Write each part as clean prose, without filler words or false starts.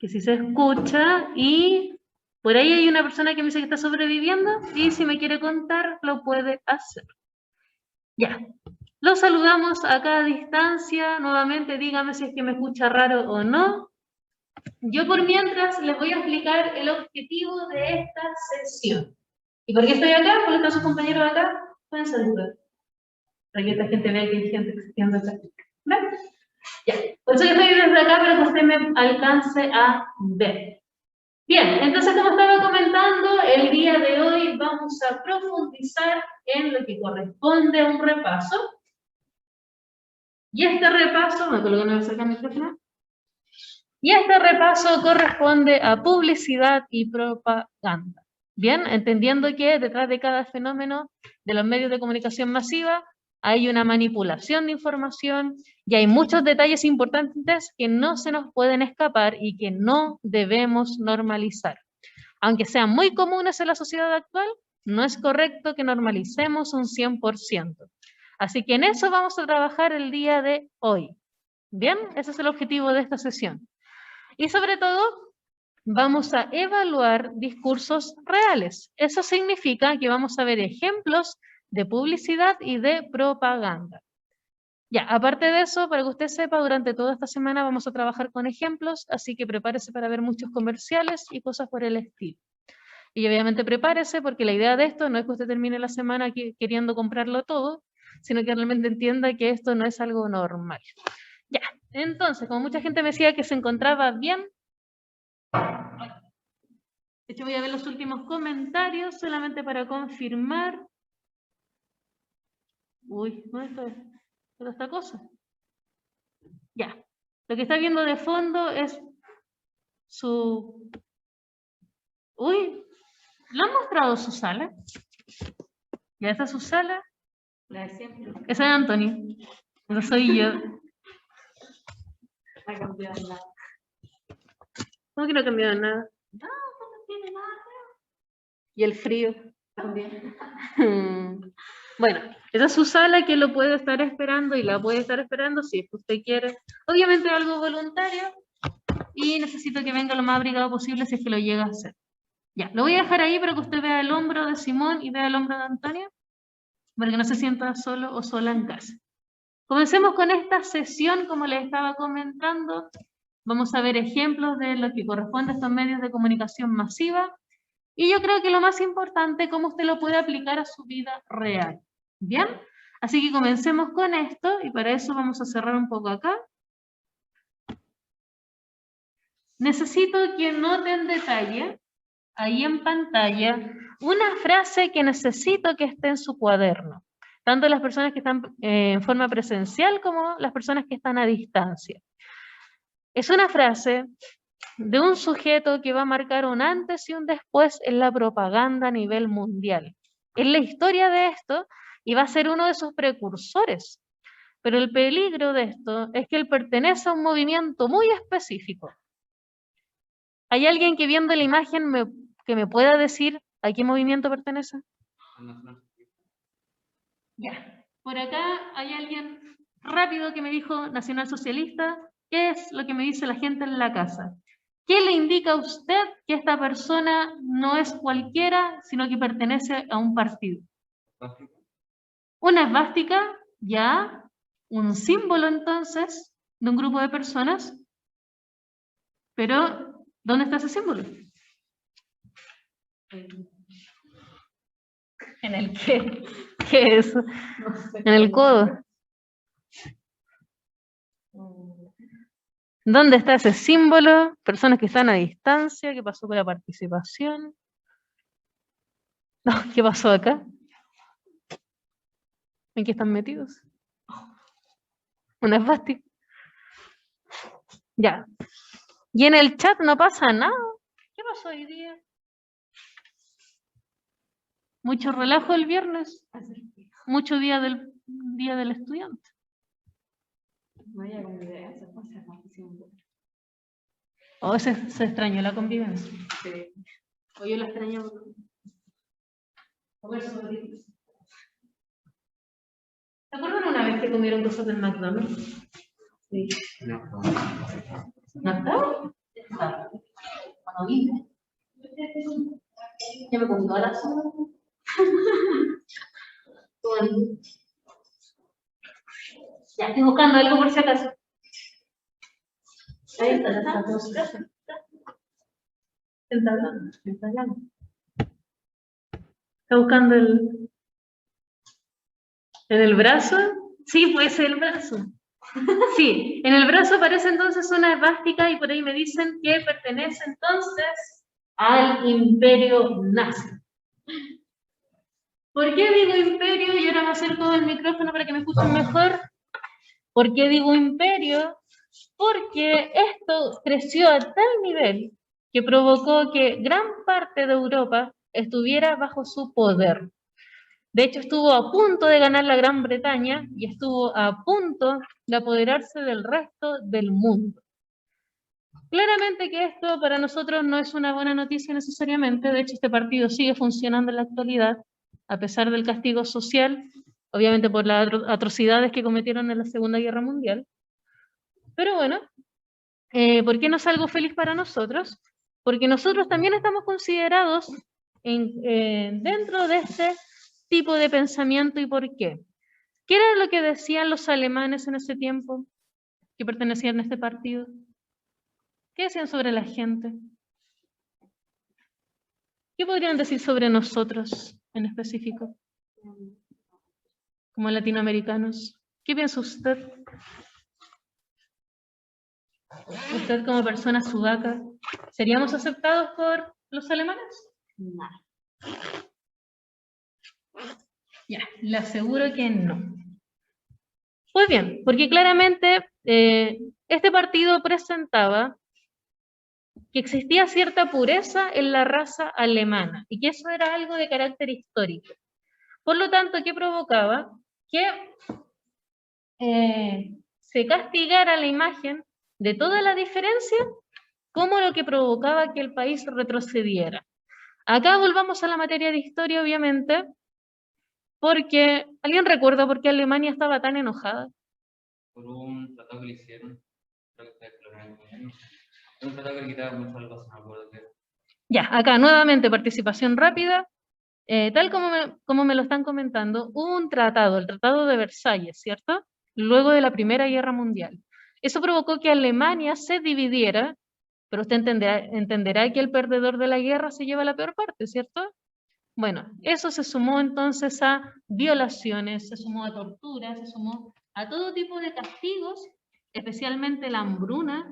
que si se escucha, y por ahí hay una persona que me dice que está sobreviviendo, y si me quiere contar, lo puede hacer. Ya, los saludamos acá a distancia, nuevamente dígame si es que me escucha raro o no. Yo por mientras les voy a explicar el objetivo de esta sesión. ¿Y por qué estoy acá? ¿Por qué están sus compañeros acá? Pueden saludar, para que esta gente vea que hay gente existiendo acá. ¿Ven? Ya, por eso yo estoy desde acá para que usted me alcance a ver. Bien, entonces como estaba comentando, el día de hoy vamos a profundizar en lo que corresponde a un repaso. Y este repaso, me coloco en el micrófono. Y este repaso corresponde a publicidad y propaganda. Bien, entendiendo que detrás de cada fenómeno de los medios de comunicación masiva hay una manipulación de información y hay muchos detalles importantes que no se nos pueden escapar y que no debemos normalizar. Aunque sean muy comunes en la sociedad actual, no es correcto que normalicemos un 100%. Así que en eso vamos a trabajar el día de hoy. Bien, ese es el objetivo de esta sesión. Y sobre todo, vamos a evaluar discursos reales. Eso significa que vamos a ver ejemplos de publicidad y de propaganda. Ya, aparte de eso, para que usted sepa, durante toda esta semana vamos a trabajar con ejemplos, así que prepárese para ver muchos comerciales y cosas por el estilo. Y obviamente prepárese, porque la idea de esto no es que usted termine la semana queriendo comprarlo todo, sino que realmente entienda que esto no es algo normal. Ya, entonces, como mucha gente me decía que se encontraba bien, de hecho voy a ver los últimos comentarios solamente para confirmar. Uy, ¿dónde está toda esta cosa? Ya, lo que está viendo de fondo es su... Uy, ¿le han mostrado su sala? ¿Ya está su sala? La de siempre. Esa es Antonio, esa soy yo. No ha cambiado nada. ¿Cómo que no ha cambiado nada? No, no tiene nada. Y el frío. También. Bueno, esa es su sala que lo puede estar esperando y la puede estar esperando si es que usted quiere. Obviamente algo voluntario y necesito que venga lo más abrigado posible si es que lo llega a hacer. Ya, lo voy a dejar ahí para que usted vea el hombro de Simón y vea el hombro de Antonio, para que no se sienta solo o sola en casa. Comencemos con esta sesión, como les estaba comentando. Vamos a ver ejemplos de lo que corresponde a estos medios de comunicación masiva. Y yo creo que lo más importante, cómo usted lo puede aplicar a su vida real. ¿Bien? Así que comencemos con esto, y para eso vamos a cerrar un poco acá. Necesito que noten en detalle, ahí en pantalla, una frase que necesito que esté en su cuaderno. Tanto las personas que están en forma presencial como las personas que están a distancia. Es una frase de un sujeto que va a marcar un antes y un después en la propaganda a nivel mundial. Es la historia de esto y va a ser uno de sus precursores. Pero el peligro de esto es que él pertenece a un movimiento muy específico. ¿Hay alguien que viendo la imagen que me pueda decir a qué movimiento pertenece? Ya. Por acá hay alguien rápido que me dijo nacionalsocialista. ¿Qué es lo que me dice la gente en la casa? ¿Qué le indica a usted que esta persona no es cualquiera, sino que pertenece a un partido? Una esvástica, ya, un símbolo entonces de un grupo de personas, pero ¿dónde está ese símbolo? ¿En el qué? ¿Qué es? No sé. En el codo. ¿Dónde está ese símbolo? Personas que están a distancia, ¿qué pasó con la participación? No, ¿qué pasó acá? ¿En qué están metidos? Una esvástica. Ya. Y en el chat no pasa nada. ¿Qué pasó hoy día? Mucho relajo el viernes. Mucho día del estudiante. No hay alguna idea, se pasa más siempre. Oh, se extrañó la convivencia. Sí. O yo la extraño. Comer sobritos. ¿Se acuerdan una vez que comieron cosas del McDonald's? Sí. ¿No estaba? Cuando vine, ya me comí toda la zona. Ya, estoy buscando algo por si acaso. Ahí está dos. Está buscando en el brazo. Sí, puede ser el brazo. Sí, en el brazo aparece entonces una esvástica y por ahí me dicen que pertenece entonces al imperio nazi. ¿Por qué digo imperio? Y ahora me acerco al micrófono para que me escuchen mejor. ¿Por qué digo imperio? Porque esto creció a tal nivel que provocó que gran parte de Europa estuviera bajo su poder. De hecho, estuvo a punto de ganar la Gran Bretaña y estuvo a punto de apoderarse del resto del mundo. Claramente que esto para nosotros no es una buena noticia necesariamente, de hecho este partido sigue funcionando en la actualidad, a pesar del castigo social, obviamente por las atrocidades que cometieron en la Segunda Guerra Mundial. Pero bueno, ¿por qué no es algo feliz para nosotros? Porque nosotros también estamos considerados dentro de este tipo de pensamiento. ¿Y por qué? ¿Qué era lo que decían los alemanes en ese tiempo que pertenecían a este partido? ¿Qué decían sobre la gente? ¿Qué podrían decir sobre nosotros en específico? Como latinoamericanos. ¿Qué piensa usted? ¿Usted como persona sudaca, seríamos aceptados por los alemanes? No. Ya, le aseguro que no. Pues bien, porque claramente este partido presentaba que existía cierta pureza en la raza alemana y que eso era algo de carácter histórico. Por lo tanto, ¿qué provocaba? Que se castigara la imagen de toda la diferencia como lo que provocaba que el país retrocediera. Acá volvamos a la materia de historia, obviamente, porque ¿alguien recuerda por qué Alemania estaba tan enojada? Por un tratado que le hicieron, creo que un tratado que le quitaba mucho al paso, no me acuerdo qué. Ya, acá nuevamente participación rápida. Tal como me lo están comentando, hubo un tratado, el Tratado de Versalles, ¿cierto? Luego de la Primera Guerra Mundial. Eso provocó que Alemania se dividiera, pero usted entenderá que el perdedor de la guerra se lleva la peor parte, ¿cierto? Bueno, eso se sumó entonces a violaciones, se sumó a torturas, se sumó a todo tipo de castigos, especialmente la hambruna,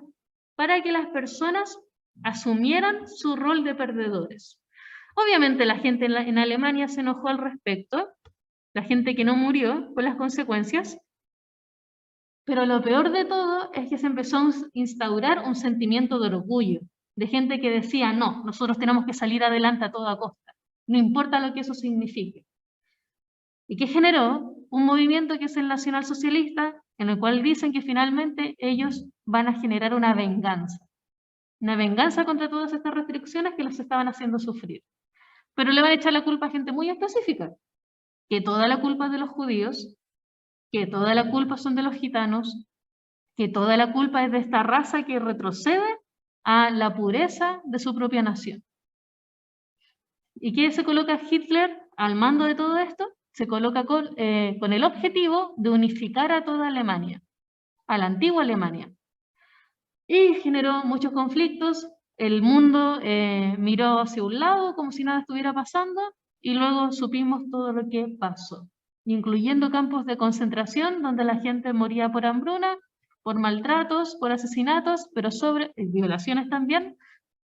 para que las personas asumieran su rol de perdedores. Obviamente la gente en Alemania se enojó al respecto, la gente que no murió por las consecuencias, pero lo peor de todo es que se empezó a instaurar un sentimiento de orgullo, de gente que decía, no, nosotros tenemos que salir adelante a toda costa, no importa lo que eso signifique. Y que generó un movimiento que es el nacionalsocialista, en el cual dicen que finalmente ellos van a generar una venganza contra todas estas restricciones que los estaban haciendo sufrir. Pero le van a echar la culpa a gente muy específica, que toda la culpa es de los judíos, que toda la culpa son de los gitanos, que toda la culpa es de esta raza que retrocede a la pureza de su propia nación. ¿Y qué se coloca Hitler al mando de todo esto? Se coloca con el objetivo de unificar a toda Alemania, a la antigua Alemania. Y generó muchos conflictos, el mundo miró hacia un lado como si nada estuviera pasando y luego supimos todo lo que pasó, incluyendo campos de concentración donde la gente moría por hambruna, por maltratos, por asesinatos, pero violaciones también,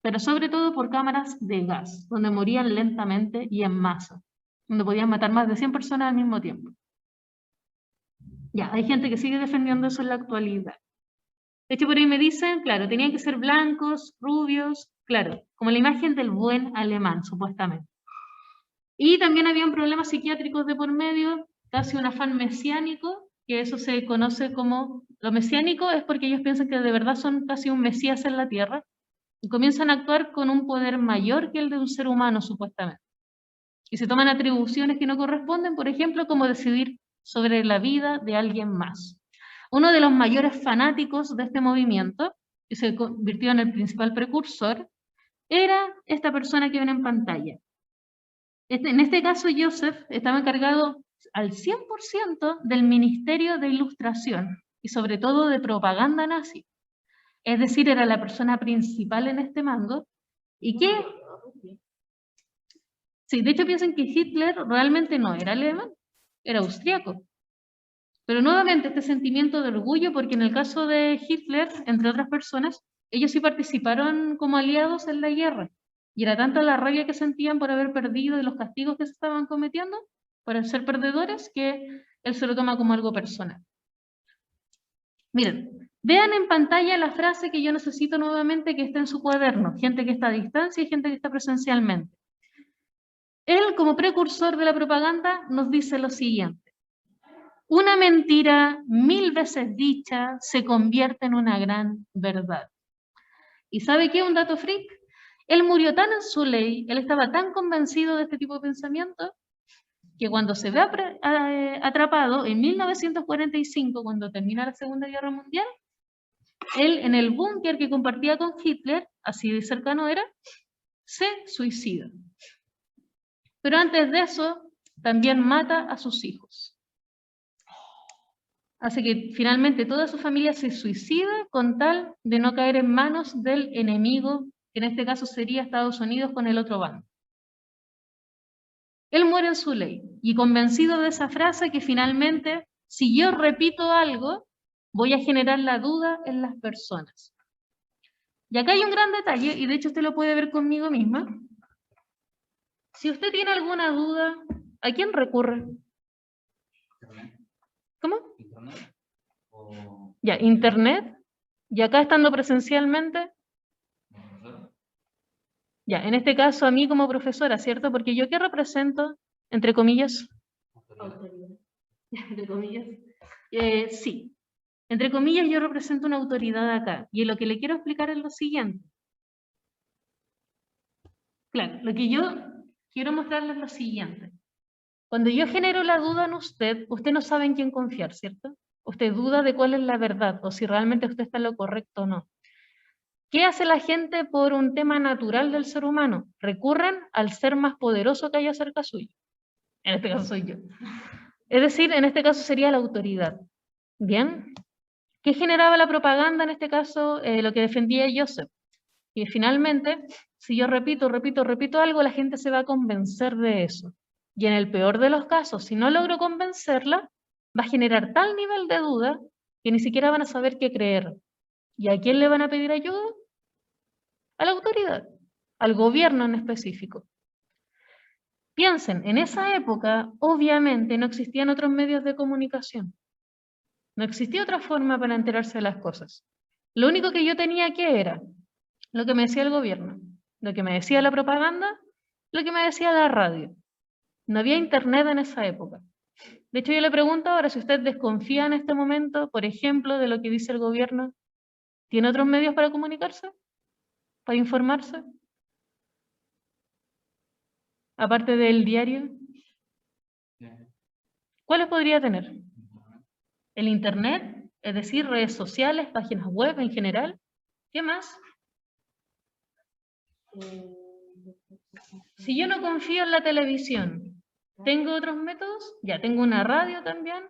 pero sobre todo por cámaras de gas, donde morían lentamente y en masa, donde podían matar más de 100 personas al mismo tiempo. Ya, hay gente que sigue defendiendo eso en la actualidad. De hecho, por ahí me dicen, claro, tenían que ser blancos, rubios, claro, como la imagen del buen alemán, supuestamente. Y también habían problemas psiquiátricos de por medio, casi un afán mesiánico, que eso se conoce como, lo mesiánico es porque ellos piensan que de verdad son casi un mesías en la tierra, y comienzan a actuar con un poder mayor que el de un ser humano, supuestamente. Y se toman atribuciones que no corresponden, por ejemplo, como decidir sobre la vida de alguien más. Uno de los mayores fanáticos de este movimiento y se convirtió en el principal precursor, era esta persona que ven en pantalla. En este caso, Joseph estaba encargado al 100% del Ministerio de Ilustración y sobre todo de propaganda nazi. Es decir, era la persona principal en este mando. ¿Y qué? Sí, de hecho piensan que Hitler realmente no era alemán, era austriaco. Pero nuevamente este sentimiento de orgullo, porque en el caso de Hitler, entre otras personas, ellos sí participaron como aliados en la guerra. Y era tanta la rabia que sentían por haber perdido y los castigos que se estaban cometiendo, por ser perdedores, que él se lo toma como algo personal. Miren, vean en pantalla la frase que yo necesito nuevamente que esté en su cuaderno, gente que está a distancia y gente que está presencialmente. Él, como precursor de la propaganda, nos dice lo siguiente: una mentira 1000 veces dicha se convierte en una gran verdad. ¿Y sabe qué? Un dato freak. Él murió tan en su ley, él estaba tan convencido de este tipo de pensamiento, que cuando se ve atrapado en 1945, cuando termina la Segunda Guerra Mundial, él en el búnker que compartía con Hitler, así de cercano era, se suicida. Pero antes de eso, también mata a sus hijos. Hace que finalmente toda su familia se suicida con tal de no caer en manos del enemigo, que en este caso sería Estados Unidos con el otro bando. Él muere en su ley y convencido de esa frase que finalmente, si yo repito algo, voy a generar la duda en las personas. Y acá hay un gran detalle, y de hecho usted lo puede ver conmigo misma. Si usted tiene alguna duda, ¿a quién recurre? ¿Internet? ¿Cómo? ¿Internet? ¿O Ya, internet. Y acá estando presencialmente, profesor? ya, en este caso a mí como profesora, ¿cierto? Porque yo ¿qué represento? Entre comillas. Autoridad. Entre comillas. Sí. Entre comillas yo represento una autoridad acá. Y lo que le quiero explicar es lo siguiente. Claro, lo que yo quiero mostrarles es lo siguiente. Cuando yo genero la duda en usted, usted no sabe en quién confiar, ¿cierto? Usted duda de cuál es la verdad o si realmente usted está en lo correcto o no. ¿Qué hace la gente por un tema natural del ser humano? Recurren al ser más poderoso que haya cerca suyo. En este caso soy yo. Es decir, en este caso sería la autoridad. ¿Bien? ¿Qué generaba la propaganda en este caso? Lo que defendía Joseph. Y finalmente, si yo repito algo, la gente se va a convencer de eso. Y en el peor de los casos, si no logro convencerla, va a generar tal nivel de duda que ni siquiera van a saber qué creer. ¿Y a quién le van a pedir ayuda? A la autoridad, al gobierno en específico. Piensen, en esa época, obviamente, no existían otros medios de comunicación. No existía otra forma para enterarse de las cosas. Lo único que yo tenía que era lo que me decía el gobierno, lo que me decía la propaganda, lo que me decía la radio. No había internet en esa época. De hecho, yo le pregunto ahora si usted desconfía en este momento, por ejemplo, de lo que dice el gobierno. ¿Tiene otros medios para comunicarse? ¿Para informarse? Aparte del diario. Sí. ¿Cuáles podría tener? Internet. El internet, es decir, redes sociales, páginas web en general. ¿Qué más? Si yo no confío en la televisión, ¿tengo otros métodos? Ya, tengo una radio también.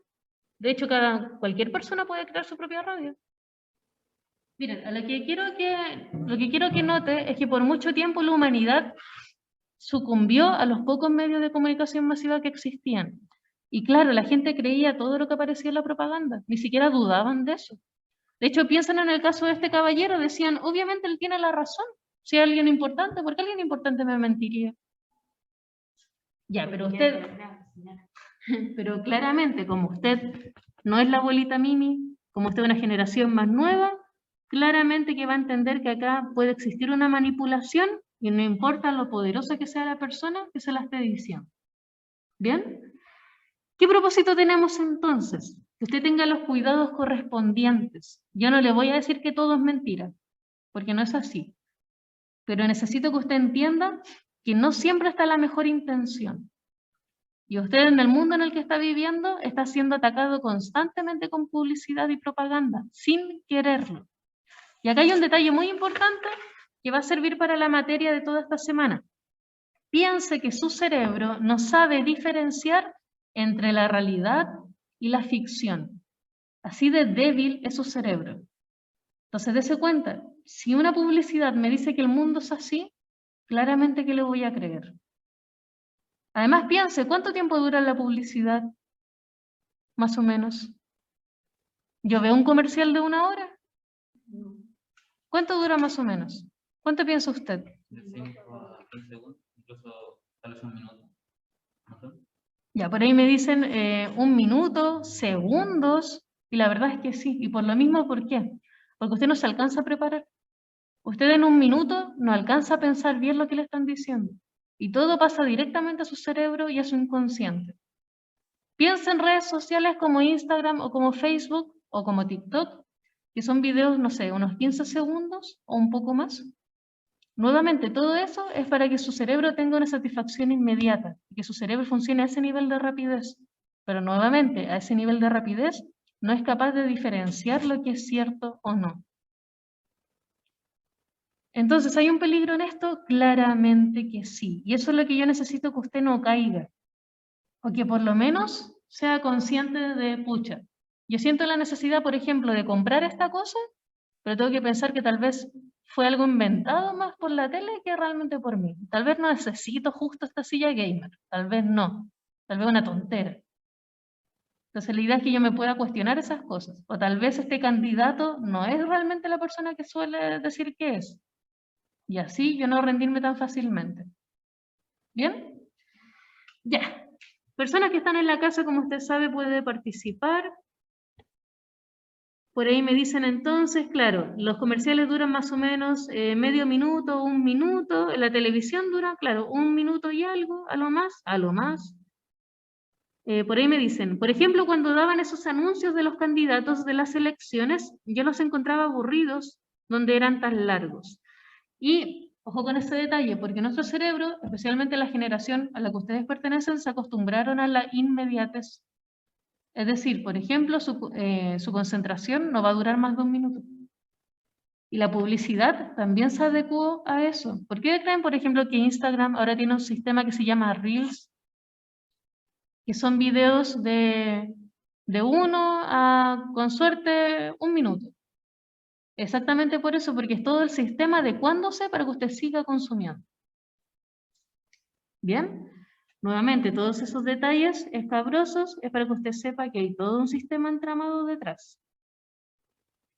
De hecho, cualquier persona puede crear su propia radio. Miren, lo que quiero que note es que por mucho tiempo la humanidad sucumbió a los pocos medios de comunicación masiva que existían. Y claro, la gente creía todo lo que aparecía en la propaganda, ni siquiera dudaban de eso. De hecho, piensan en el caso de este caballero, decían, obviamente él tiene la razón. Si es alguien importante, ¿por qué alguien importante me mentiría? Ya, pero usted, pero claramente, como usted no es la abuelita Mimi, como usted es una generación más nueva, claramente que va a entender que acá puede existir una manipulación y no importa lo poderosa que sea la persona que se la esté diciendo. ¿Bien? ¿Qué propósito tenemos entonces? Que usted tenga los cuidados correspondientes. Yo no le voy a decir que todo es mentira, porque no es así. Pero necesito que usted entienda que no siempre está la mejor intención. Y usted en el mundo en el que está viviendo está siendo atacado constantemente con publicidad y propaganda, sin quererlo. Y acá hay un detalle muy importante que va a servir para la materia de toda esta semana. Piense que su cerebro no sabe diferenciar entre la realidad y la ficción. Así de débil es su cerebro. Entonces, dése cuenta, si una publicidad me dice que el mundo es así, claramente que le voy a creer. Además, piense, ¿cuánto tiempo dura la publicidad? Más o menos. ¿Yo veo un comercial de 1 hora? ¿Cuánto dura más o menos? ¿Cuánto piensa usted? De 5 a 15 segundos, incluso tal vez 1 minuto. No sé. Ya, por ahí me dicen 1 minuto, segundos, y la verdad es que sí. Y por lo mismo, ¿por qué? Porque usted no se alcanza a preparar. Usted en 1 minuto no alcanza a pensar bien lo que le están diciendo. Y todo pasa directamente a su cerebro y a su inconsciente. Piensa en redes sociales como Instagram o como Facebook o como TikTok, que son videos, no sé, unos 15 segundos o un poco más. Nuevamente, todo eso es para que su cerebro tenga una satisfacción inmediata, que su cerebro funcione a ese nivel de rapidez. Pero nuevamente, a ese nivel de rapidez, no es capaz de diferenciar lo que es cierto o no. Entonces, ¿hay un peligro en esto? Claramente que sí. Y eso es lo que yo necesito que usted no caiga. O que por lo menos sea consciente de, pucha, yo siento la necesidad, por ejemplo, de comprar esta cosa, pero tengo que pensar que tal vez fue algo inventado más por la tele que realmente por mí. Tal vez no necesito justo esta silla gamer, tal vez no, tal vez una tontera. Entonces la idea es que yo me pueda cuestionar esas cosas. O tal vez este candidato no es realmente la persona que suele decir que es. Y así yo no rendirme tan fácilmente. ¿Bien? Ya. Personas que están en la casa, como usted sabe, puede participar. Por ahí me dicen entonces, claro, los comerciales duran más o menos medio minuto, 1 minuto. En la televisión dura, claro, 1 minuto y algo, a lo más, a lo más. Por ahí me dicen, por ejemplo, cuando daban esos anuncios de los candidatos de las elecciones, yo los encontraba aburridos donde eran tan largos. Y ojo con ese detalle, porque nuestro cerebro, especialmente la generación a la que ustedes pertenecen, se acostumbraron a la inmediatez. Es decir, por ejemplo, su concentración no va a durar más de 1 minuto. Y la publicidad también se adecuó a eso. ¿Por qué creen, por ejemplo, que Instagram ahora tiene un sistema que se llama Reels? Que son videos de 1 a, con suerte, 1 minuto. Exactamente por eso, porque es todo el sistema adecuándose para que usted siga consumiendo. ¿Bien? Nuevamente, todos esos detalles escabrosos es para que usted sepa que hay todo un sistema entramado detrás.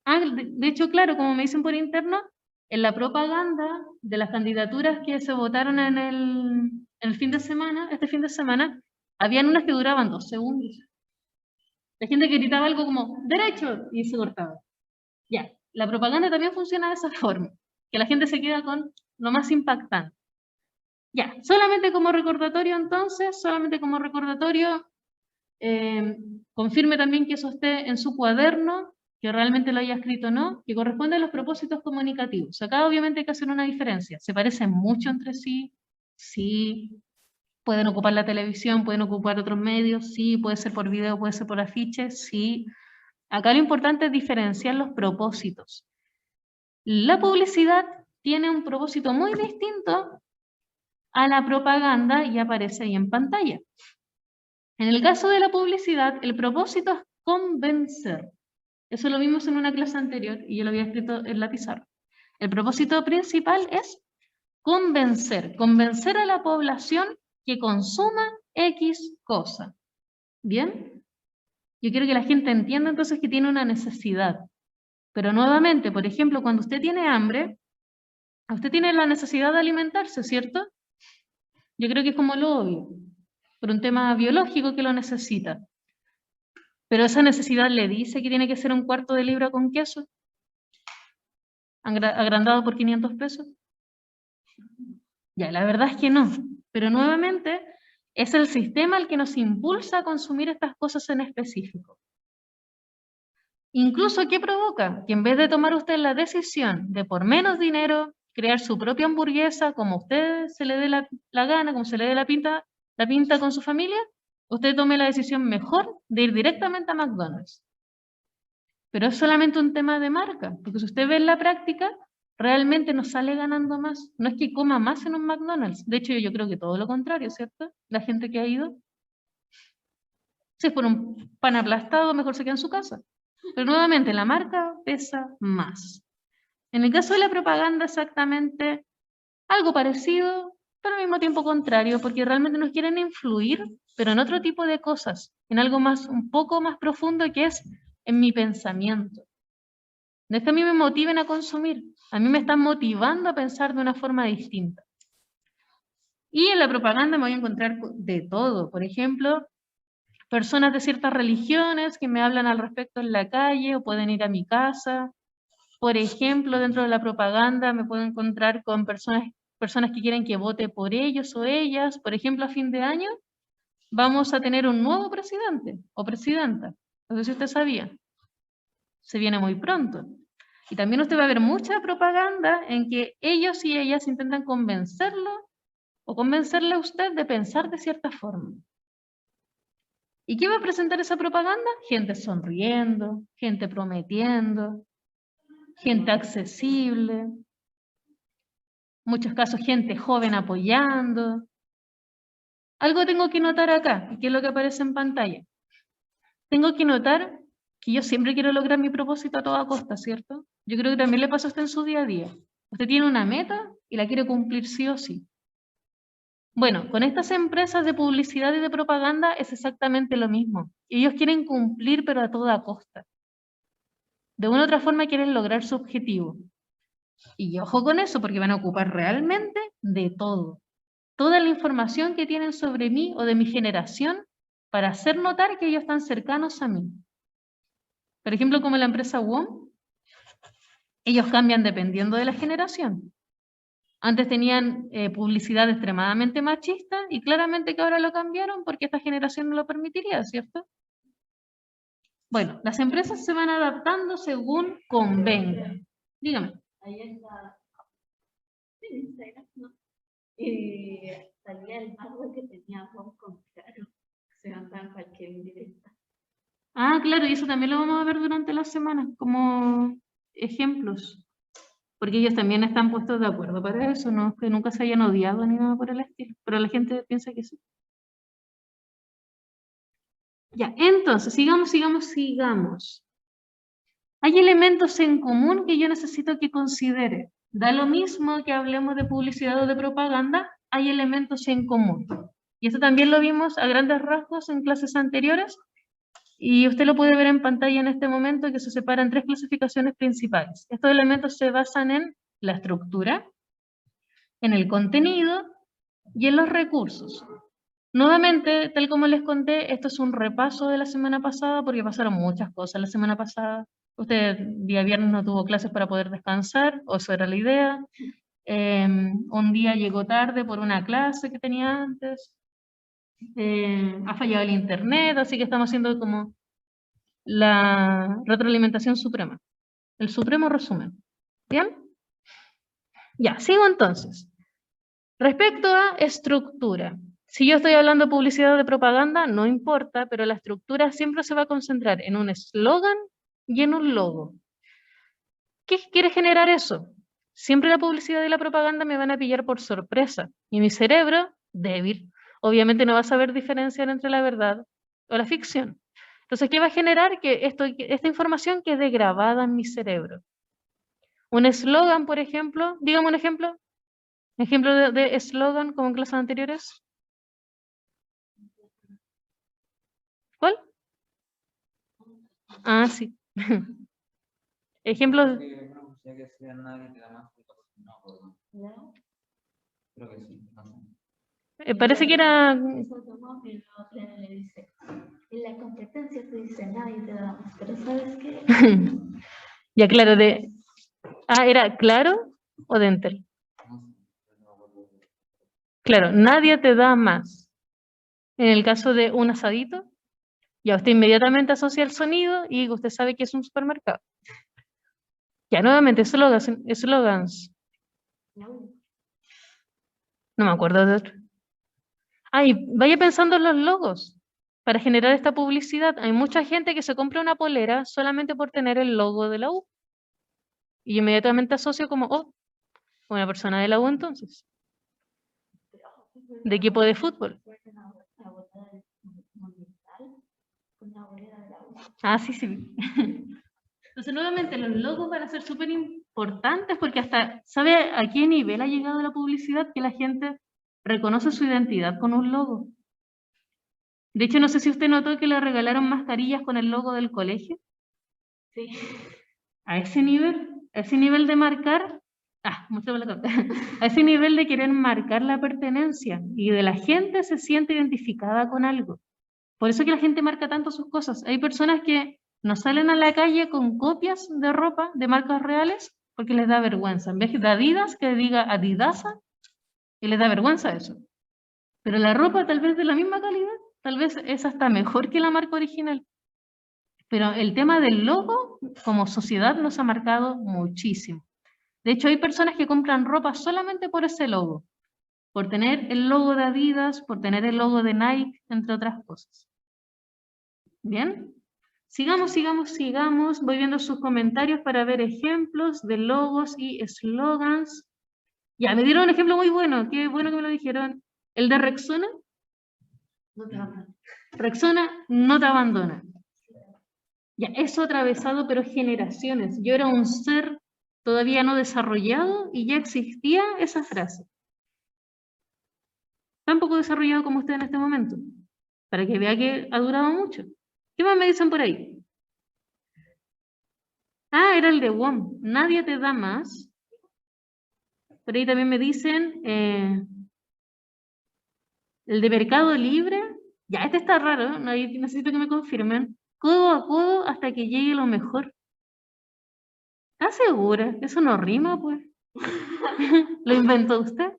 De hecho, claro, como me dicen por interno, en la propaganda de las candidaturas que se votaron en el fin de semana, este fin de semana, habían unas que duraban 2 segundos. La gente que gritaba algo como, derecho, y se cortaba. Ya, la propaganda también funciona de esa forma, que la gente se queda con lo más impactante. Ya, solamente como recordatorio entonces, confirme también que eso esté en su cuaderno, que realmente lo haya escrito o no, que corresponde a los propósitos comunicativos. Acá obviamente hay que hacer una diferencia. ¿Se parecen mucho entre sí? Sí. ¿Pueden ocupar la televisión? ¿Pueden ocupar otros medios? Sí. ¿Puede ser por video? ¿Puede ser por afiche? Sí. Acá lo importante es diferenciar los propósitos. La publicidad tiene un propósito muy distinto a la propaganda y aparece ahí en pantalla. En el caso de la publicidad, el propósito es convencer. Eso lo vimos en una clase anterior y yo lo había escrito en la pizarra. El propósito principal es convencer a la población que consuma X cosa. ¿Bien? Yo quiero que la gente entienda entonces que tiene una necesidad. Pero nuevamente, por ejemplo, cuando usted tiene hambre, usted tiene la necesidad de alimentarse, ¿cierto? Yo creo que es como lo obvio, por un tema biológico que lo necesita. Pero esa necesidad le dice que tiene que ser 1/4 de libra con queso, agrandado por 500 pesos. Ya, la verdad es que no. Pero nuevamente, es el sistema el que nos impulsa a consumir estas cosas en específico. Incluso, ¿qué provoca? Que en vez de tomar usted la decisión de por menos dinero crear su propia hamburguesa como a usted se le dé la gana, como se le dé la pinta con su familia, usted tome la decisión mejor de ir directamente a McDonald's. Pero es solamente un tema de marca, porque si usted ve en la práctica, realmente no sale ganando más. No es que coma más en un McDonald's. De hecho, yo creo que todo lo contrario, ¿cierto? La gente que ha ido. Si es por un pan aplastado, mejor se queda en su casa. Pero nuevamente, la marca pesa más. En el caso de la propaganda, exactamente algo parecido, pero al mismo tiempo contrario, porque realmente nos quieren influir, pero en otro tipo de cosas, en algo más, un poco más profundo, que es en mi pensamiento. No es que a mí me motiven a consumir, a mí me están motivando a pensar de una forma distinta. Y en la propaganda me voy a encontrar de todo. Por ejemplo, personas de ciertas religiones que me hablan al respecto en la calle o pueden ir a mi casa. Por ejemplo, dentro de la propaganda me puedo encontrar con personas que quieren que vote por ellos o ellas. Por ejemplo, a fin de año vamos a tener un nuevo presidente o presidenta. No sé si usted sabía. Se viene muy pronto. Y también usted va a ver mucha propaganda en que ellos y ellas intentan convencerlo o convencerle a usted de pensar de cierta forma. ¿Y qué va a presentar esa propaganda? Gente sonriendo, gente prometiendo, gente accesible, en muchos casos gente joven apoyando. Algo tengo que notar acá, y que es lo que aparece en pantalla. Tengo que notar que yo siempre quiero lograr mi propósito a toda costa, ¿cierto? Yo creo que también le pasa a usted en su día a día. Usted tiene una meta y la quiere cumplir sí o sí. Bueno, con estas empresas de publicidad y de propaganda es exactamente lo mismo. Ellos quieren cumplir, pero a toda costa. De una u otra forma quieren lograr su objetivo. Y ojo con eso, porque van a ocupar realmente de todo. Toda la información que tienen sobre mí o de mi generación para hacer notar que ellos están cercanos a mí. Por ejemplo, como la empresa WOM, ellos cambian dependiendo de la generación. Antes tenían publicidad extremadamente machista y claramente que ahora lo cambiaron porque esta generación no lo permitiría, ¿cierto? Bueno, las empresas se van adaptando según convenga. Dígame. Ahí está en Instagram, ¿no? Y salía el pago que tenía Hong con Claro. Se mandaban cualquier indirecta. Ah, claro, y eso también lo vamos a ver durante la semana, como ejemplos. Porque ellos también están puestos de acuerdo para eso, no es que nunca se hayan odiado ni nada por el estilo, pero la gente piensa que sí. Ya, entonces, sigamos. Hay elementos en común que yo necesito que considere. Da lo mismo que hablemos de publicidad o de propaganda, hay elementos en común. Y eso también lo vimos a grandes rasgos en clases anteriores, y usted lo puede ver en pantalla en este momento, que se separan tres clasificaciones principales. Estos elementos se basan en la estructura, en el contenido y en los recursos. Nuevamente, tal como les conté, esto es un repaso de la semana pasada porque pasaron muchas cosas la semana pasada. Usted día viernes no tuvo clases para poder descansar, o eso era la idea. Un día llegó tarde por una clase que tenía antes. Ha fallado el internet, así que estamos haciendo como la retroalimentación suprema. El supremo resumen. ¿Bien? Ya, sigo entonces. Respecto a estructura. Si yo estoy hablando de publicidad o de propaganda, no importa, pero la estructura siempre se va a concentrar en un eslogan y en un logo. ¿Qué quiere generar eso? Siempre la publicidad y la propaganda me van a pillar por sorpresa. Y mi cerebro, débil, obviamente no va a saber diferenciar entre la verdad o la ficción. Entonces, ¿qué va a generar? Que esta información quede grabada en mi cerebro. Un eslogan, por ejemplo, dígame un ejemplo. Ejemplo de eslogan como en clases anteriores. ¿Cuál? Ah, sí. Ejemplos. Que sea nadie te da más no, ¿No? creo que sí, no sé. Parece que era. Eso tomó y la otra le dice, en la competencia te dice nadie te da más, pero ¿sabes qué? Ya, claro, de. Ah, ¿era claro o de Entel? Claro, nadie te da más. En el caso de un asadito, ya usted inmediatamente asocia el sonido y usted sabe que es un supermercado. Ya, nuevamente, eslogans. No. No me acuerdo de otro. Ay, vaya pensando en los logos. para generar esta publicidad. Hay mucha gente que se compra una polera solamente por tener el logo de la U. Y inmediatamente asocio como, oh, una persona de la U entonces, de equipo de fútbol. Ah, sí, sí. Entonces, nuevamente, los logos van a ser súper importantes porque hasta, ¿sabe a qué nivel ha llegado la publicidad? Que la gente reconoce su identidad con un logo. De hecho, no sé si usted notó que le regalaron mascarillas con el logo del colegio. Sí. A ese nivel de marcar, a ese nivel de querer marcar la pertenencia y de la gente se siente identificada con algo. Por eso que la gente marca tanto sus cosas. Hay personas que no salen a la calle con copias de ropa de marcas reales porque les da vergüenza. En vez de Adidas, que diga Adidasa, y les da vergüenza eso. Pero la ropa tal vez de la misma calidad, tal vez es hasta mejor que la marca original. Pero el tema del logo, como sociedad, nos ha marcado muchísimo. De hecho, hay personas que compran ropa solamente por ese logo. Por tener el logo de Adidas, por tener el logo de Nike, entre otras cosas. ¿Bien? Sigamos. Voy viendo sus comentarios para ver ejemplos de logos y eslogans. Ya, me dieron un ejemplo muy bueno. Qué bueno que me lo dijeron. El de Rexona. No te abandona. Rexona no te abandona. Ya, eso atravesado, pero generaciones. Yo era un ser todavía no desarrollado y ya existía esa frase. Tan poco desarrollado como usted en este momento. Para que vea que ha durado mucho. ¿Qué más me dicen por ahí? Ah, era el de WOM. Nadie te da más. Por ahí también me dicen el de Mercado Libre. Ya, este está raro, ¿no? Ahí necesito que me confirmen. Codo a codo hasta que llegue lo mejor. ¿Estás segura? Eso no rima, pues. ¿Lo inventó usted?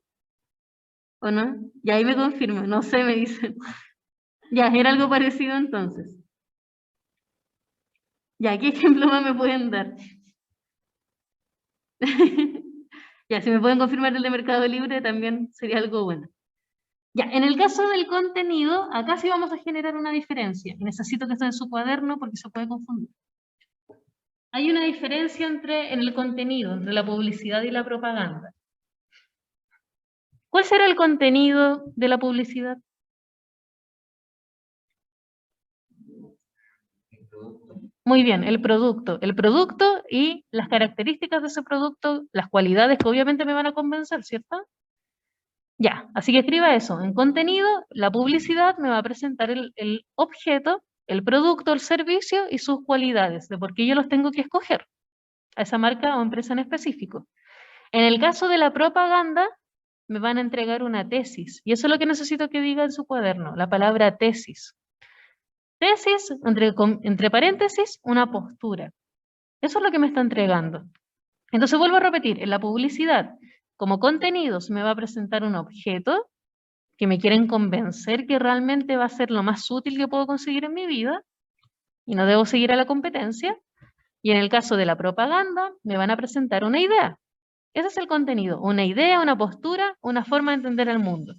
¿O no? Ya ahí me confirman, no sé, me dicen. Ya, era algo parecido entonces. Ya, ¿qué ejemplo más me pueden dar? Ya, si me pueden confirmar el de Mercado Libre también sería algo bueno. Ya, en el caso del contenido, acá sí vamos a generar una diferencia. Y necesito que esté en su cuaderno porque se puede confundir. Hay una diferencia en el contenido, entre la publicidad y la propaganda. ¿Cuál será el contenido de la publicidad? El producto. Muy bien, el producto. El producto y las características de ese producto, las cualidades que obviamente me van a convencer, ¿cierto? Ya, así que escriba eso. En contenido, la publicidad me va a presentar el objeto, el producto, el servicio y sus cualidades, de por qué yo los tengo que escoger a esa marca o empresa en específico. En el caso de la propaganda, me van a entregar una tesis, y eso es lo que necesito que diga en su cuaderno, la palabra tesis. Tesis, entre paréntesis, una postura. Eso es lo que me está entregando. Entonces vuelvo a repetir, en la publicidad, como contenidos, me va a presentar un objeto que me quieren convencer que realmente va a ser lo más útil que puedo conseguir en mi vida y no debo seguir a la competencia. Y en el caso de la propaganda, me van a presentar una idea. Ese es el contenido, una idea, una postura, una forma de entender el mundo.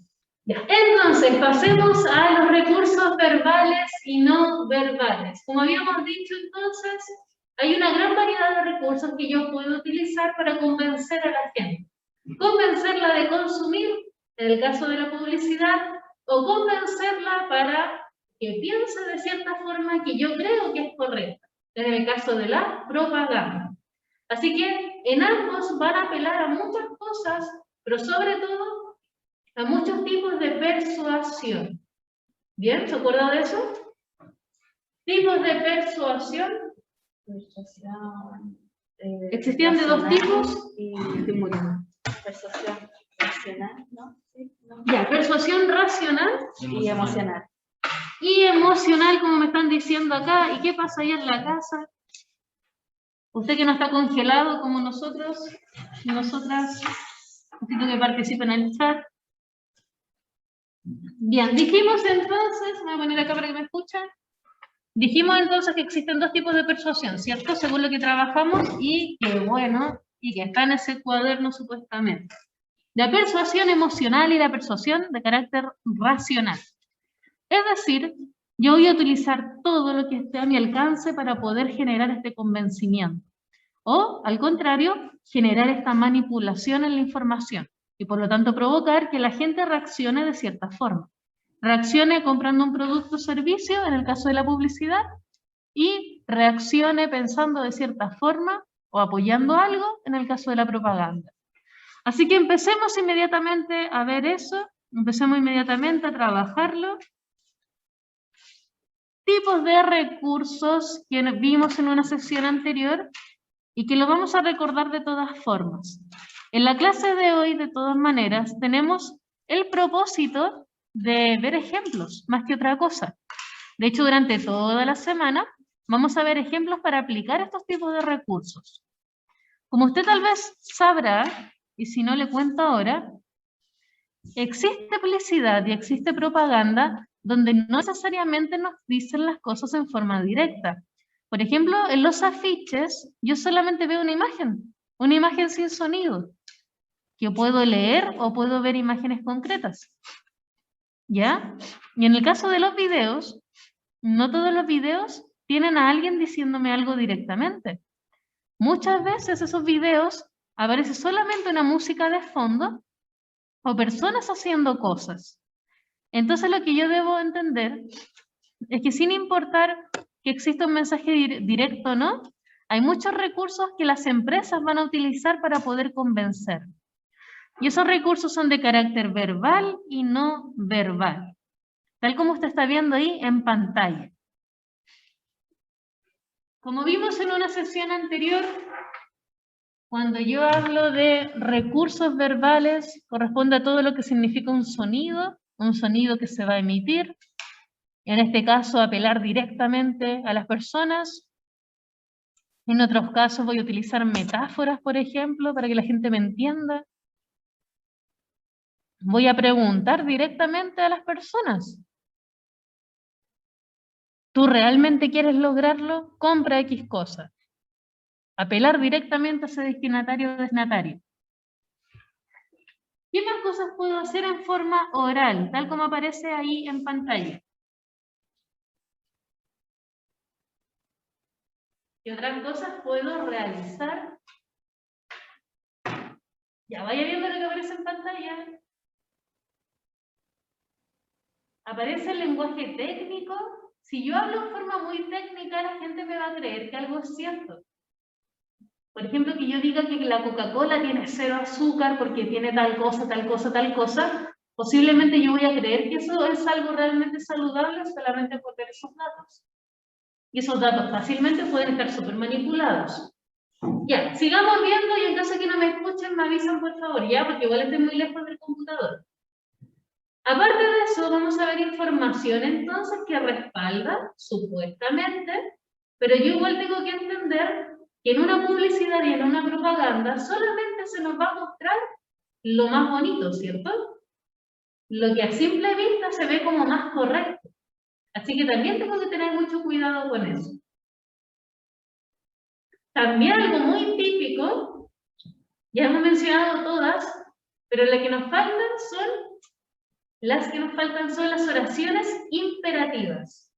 Entonces, pasemos a los recursos verbales y no verbales. Como habíamos dicho entonces, hay una gran variedad de recursos que yo puedo utilizar para convencer a la gente. Convencerla de consumir, en el caso de la publicidad, o convencerla para que piense de cierta forma que yo creo que es correcta, en el caso de la propaganda. Así que en ambos van a apelar a muchas cosas, pero sobre todo a muchos tipos de persuasión. ¿Bien? ¿Se acuerda de eso? Tipos de persuasión. Persuasión. Existían de dos tipos. Y persuasión racional, ¿no? Sí, no. Ya, persuasión racional Y emocional. y emocional, como me están diciendo acá. ¿Y qué pasa ahí en la casa? Usted que no está congelado como nosotros, nosotras, necesito que participen en el chat. Bien, dijimos entonces, me voy a poner acá para que me escuchen. Dijimos entonces que existen dos tipos de persuasión, ¿cierto? Según lo que trabajamos y que bueno, y que está en ese cuaderno supuestamente. La persuasión emocional y la persuasión de carácter racional. Es decir, Yo voy a utilizar todo lo que esté a mi alcance para poder generar este convencimiento. O, al contrario, generar esta manipulación en la información y por lo tanto provocar que la gente reaccione de cierta forma. Reaccione comprando un producto o servicio, en el caso de la publicidad, y reaccione pensando de cierta forma o apoyando algo, en el caso de la propaganda. Así que empecemos inmediatamente a ver eso, empecemos inmediatamente a trabajarlo. Tipos de recursos que vimos en una sesión anterior y que lo vamos a recordar de todas formas. En la clase de hoy, de todas maneras, tenemos el propósito de ver ejemplos, más que otra cosa. De hecho, durante toda la semana vamos a ver ejemplos para aplicar estos tipos de recursos. Como usted tal vez sabrá, y si no le cuento ahora, existe publicidad y existe propaganda donde no necesariamente nos dicen las cosas en forma directa. Por ejemplo, en los afiches yo solamente veo una imagen sin sonido, que puedo leer o puedo ver imágenes concretas. ¿Ya? Y en el caso de los videos, no todos los videos tienen a alguien diciéndome algo directamente. Muchas veces esos videos aparece solamente una música de fondo o personas haciendo cosas. Entonces lo que yo debo entender es que sin importar que exista un mensaje directo o no, hay muchos recursos que las empresas van a utilizar para poder convencer. Y esos recursos son de carácter verbal y no verbal, tal como usted está viendo ahí en pantalla. Como vimos en una sesión anterior, cuando yo hablo de recursos verbales, corresponde a todo lo que significa un sonido que se va a emitir, en este caso apelar directamente a las personas. En otros casos voy a utilizar metáforas, por ejemplo, para que la gente me entienda. Voy a preguntar directamente a las personas. ¿Tú realmente quieres lograrlo? Compra X cosa. Apelar directamente a ese destinatario o destinatario. ¿Qué más cosas puedo hacer en forma oral, tal como aparece ahí en pantalla? ¿Qué otras cosas puedo realizar? Ya vaya viendo lo que aparece en pantalla. Aparece el lenguaje técnico. Si yo hablo en forma muy técnica, la gente me va a creer que algo es cierto. Por ejemplo, que yo diga que la Coca-Cola tiene 0 azúcar porque tiene tal cosa, tal cosa, tal cosa, posiblemente yo voy a creer que eso es algo realmente saludable solamente por ver esos datos. Y esos datos fácilmente pueden estar súper manipulados. Ya, sigamos viendo y en caso de que no me escuchen me avisan por favor, ya, porque igual estoy muy lejos del computador. Aparte de eso, vamos a ver información entonces que respalda, supuestamente, pero yo igual tengo que entender que en una publicidad y en una propaganda solamente se nos va a mostrar lo más bonito, ¿cierto? Lo que a simple vista se ve como más correcto. Así que también tengo que tener mucho cuidado con eso. También algo muy típico, ya hemos mencionado todas, pero las que nos faltan son las oraciones imperativas.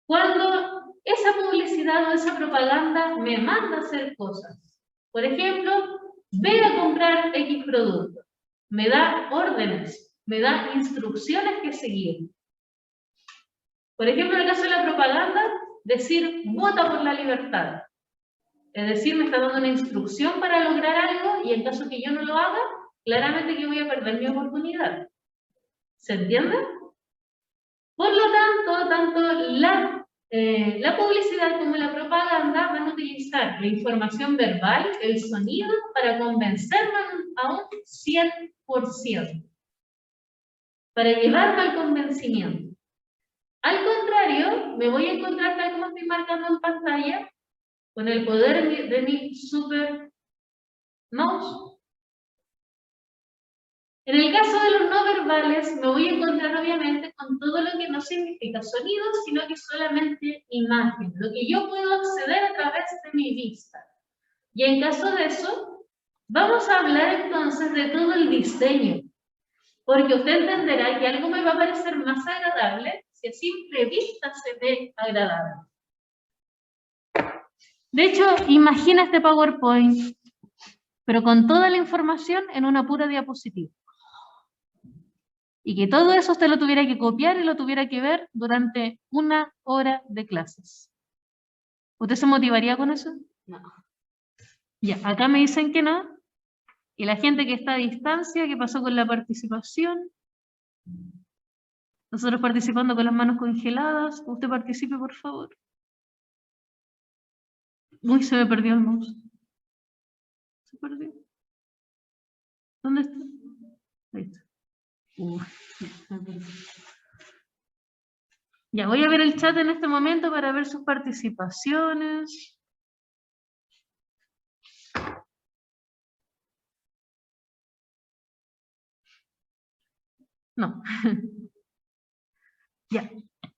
Cuando esa publicidad o esa propaganda me manda a hacer cosas. Por ejemplo, ve a comprar X producto. Me da órdenes, me da instrucciones que seguir. Por ejemplo, en el caso de la propaganda, decir vota por la libertad. Es decir, me está dando una instrucción para lograr algo y en caso que yo no lo haga, claramente que voy a perder mi oportunidad. ¿Se entiende? Por lo tanto la publicidad como la propaganda van a utilizar la información verbal, el sonido, para convencerme a un 100%. Para llevarme al convencimiento. Al contrario, me voy a encontrar tal como estoy marcando en pantalla, con el poder de mi super mouse. En el caso de los no verbales, me voy a encontrar obviamente con todo lo que no significa sonido, sino que solamente imagen, lo que yo puedo acceder a través de mi vista. Y en caso de eso, vamos a hablar entonces de todo el diseño, porque usted entenderá que algo me va a parecer más agradable si a simple vista se ve agradable. De hecho, imagina este PowerPoint, pero con toda la información en una pura diapositiva. Y que todo eso usted lo tuviera que copiar y lo tuviera que ver durante 1 hora de clases. ¿Usted se motivaría con eso? No. Ya, acá me dicen que no. Y la gente que está a distancia, ¿qué pasó con la participación? Nosotros participando con las manos congeladas. Usted participe, por favor. Uy, se me perdió el mouse. ¿Se perdió? ¿Dónde está? Ahí está. Ya, me perdí. Ya, voy a ver el chat en este momento para ver sus participaciones. No. Ya.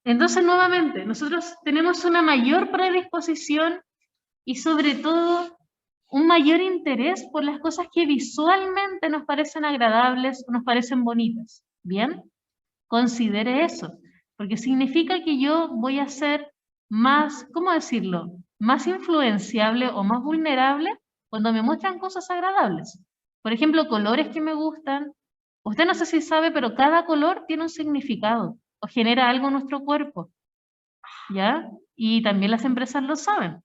Entonces, nuevamente, nosotros tenemos una mayor predisposición y sobre todo un mayor interés por las cosas que visualmente nos parecen agradables o nos parecen bonitas. ¿Bien? Considere eso, porque significa que yo voy a ser más, ¿cómo decirlo? Más influenciable o más vulnerable cuando me muestran cosas agradables. Por ejemplo, colores que me gustan. Usted no sé si sabe, pero cada color tiene un significado o genera algo en nuestro cuerpo. ¿Ya? Y también las empresas lo saben.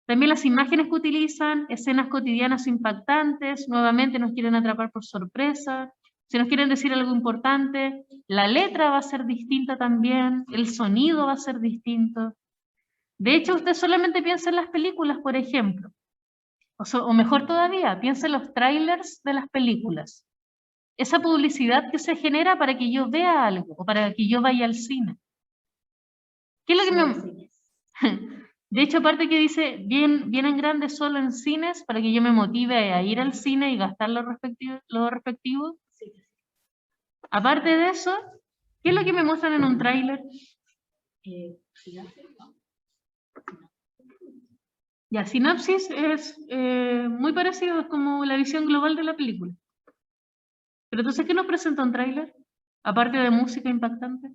También las imágenes que utilizan, escenas cotidianas impactantes, nuevamente nos quieren atrapar por sorpresa. Si nos quieren decir algo importante, la letra va a ser distinta también, el sonido va a ser distinto. De hecho, usted solamente piensa en las películas, por ejemplo. O mejor todavía, piensa en los trailers de las películas. Esa publicidad que se genera para que yo vea algo o para que yo vaya al cine. ¿Qué es lo que me... De hecho, aparte que dice, bien en grande solo en cines, para que yo me motive a ir al cine y gastar lo respectivo. Sí. Aparte de eso, ¿qué es lo que me muestran en un tráiler? Ya, sinopsis es muy parecido, es como la visión global de la película. Pero entonces, ¿qué nos presenta un tráiler? Aparte de música impactante.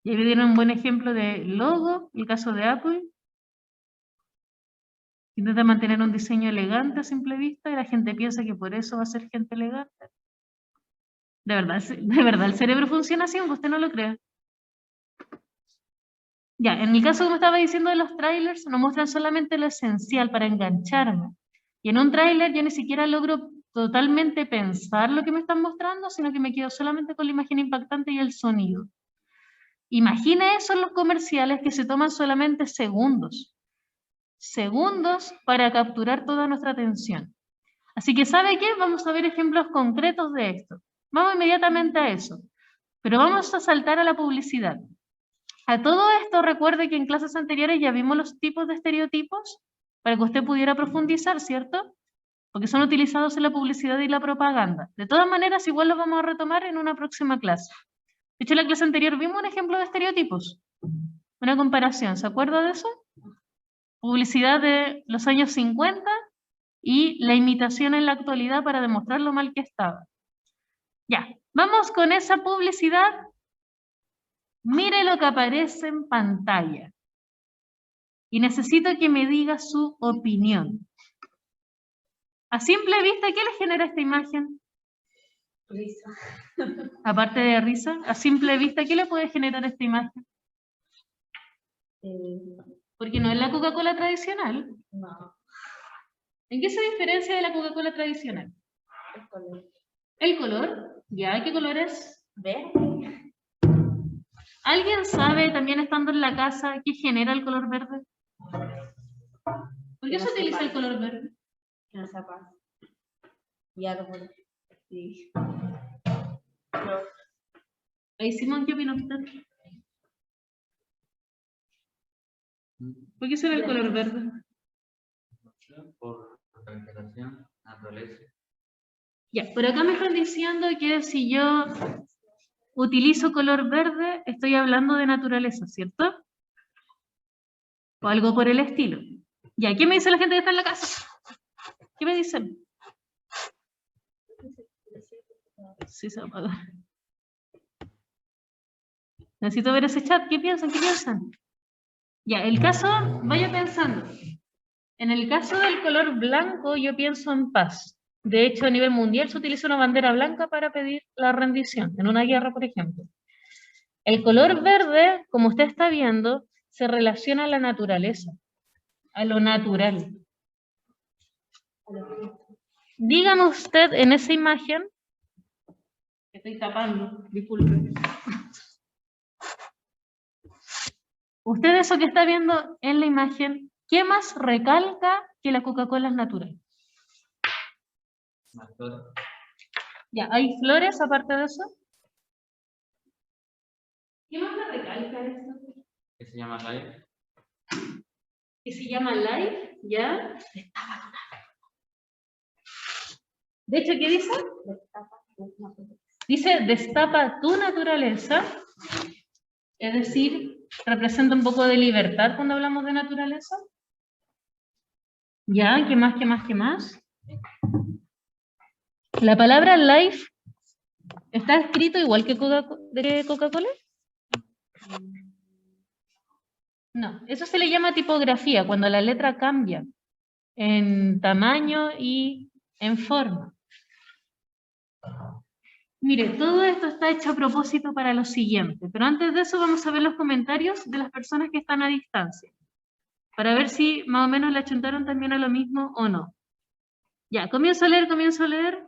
Y ahí dieron un buen ejemplo de logo, el caso de Apple. Intenta mantener un diseño elegante a simple vista y la gente piensa que por eso va a ser gente elegante. De verdad, el cerebro funciona así, aunque usted no lo crea. Ya, en el caso como estaba diciendo de los trailers, nos muestran solamente lo esencial para engancharme. Y en un trailer yo ni siquiera logro totalmente pensar lo que me están mostrando, sino que me quedo solamente con la imagen impactante y el sonido. Imagine eso en los comerciales que se toman solamente segundos. Segundos para capturar toda nuestra atención. Así que, ¿sabe qué? Vamos a ver ejemplos concretos de esto. Vamos inmediatamente a eso. Pero vamos a saltar a la publicidad. A todo esto, recuerde que en clases anteriores ya vimos los tipos de estereotipos para que usted pudiera profundizar, ¿cierto? Porque son utilizados en la publicidad y la propaganda. De todas maneras, igual los vamos a retomar en una próxima clase. De hecho, en la clase anterior vimos un ejemplo de estereotipos. Una comparación, ¿se acuerda de eso? Publicidad de los años 50 y la imitación en la actualidad para demostrar lo mal que estaba. Ya, vamos con esa publicidad. Mire lo que aparece en pantalla. Y necesito que me diga su opinión. A simple vista, ¿qué le genera esta imagen? Risa. Aparte de risa, a simple vista, ¿qué le puede generar esta imagen? Porque no es la Coca-Cola tradicional. No. ¿En qué se diferencia de la Coca-Cola tradicional? El color. ¿El color? ¿Ya? ¿Qué color es? Verde. ¿Alguien sabe, también estando en la casa, qué genera el color verde? ¿Por qué se utiliza el color verde? Que no sea paz. Y árbol. Sí. Ahí, Simón, ¿qué opina usted? ¿Por qué será el color verde? Por vegetación, naturaleza. Ya, por acá me están diciendo que si yo utilizo color verde, estoy hablando de naturaleza, ¿cierto? O algo por el estilo. Ya, ¿qué me dice la gente que está en la casa? ¿Qué me dicen? Sí, se va a apagar. Necesito ver ese chat. ¿Qué piensan? ¿Qué piensan? Ya, el caso, vaya pensando. En el caso del color blanco, yo pienso en paz. De hecho, a nivel mundial se utiliza una bandera blanca para pedir la rendición, en una guerra, por ejemplo. El color verde, como usted está viendo, se relaciona a la naturaleza, a lo natural. Dígame usted en esa imagen, que estoy tapando, disculpe. Usted eso que está viendo en la imagen, ¿qué más recalca que la Coca-Cola es natural? Más flores. Ya, ¿hay flores aparte de eso? ¿Qué más me recalca eso? Que se llama Live. Que se llama Life, ¿ya? De hecho, ¿qué dice? Dice, destapa tu naturaleza, es decir, representa un poco de libertad cuando hablamos de naturaleza. ¿Ya? ¿Qué más, qué más, qué más? La palabra life está escrito igual que Coca-Cola. No, eso se le llama tipografía, cuando la letra cambia en tamaño y en forma. Mire, todo esto está hecho a propósito para lo siguiente, pero antes de eso vamos a ver los comentarios de las personas que están a distancia, para ver si más o menos le achuntaron también a lo mismo o no. Ya, comienzo a leer, comienzo a leer.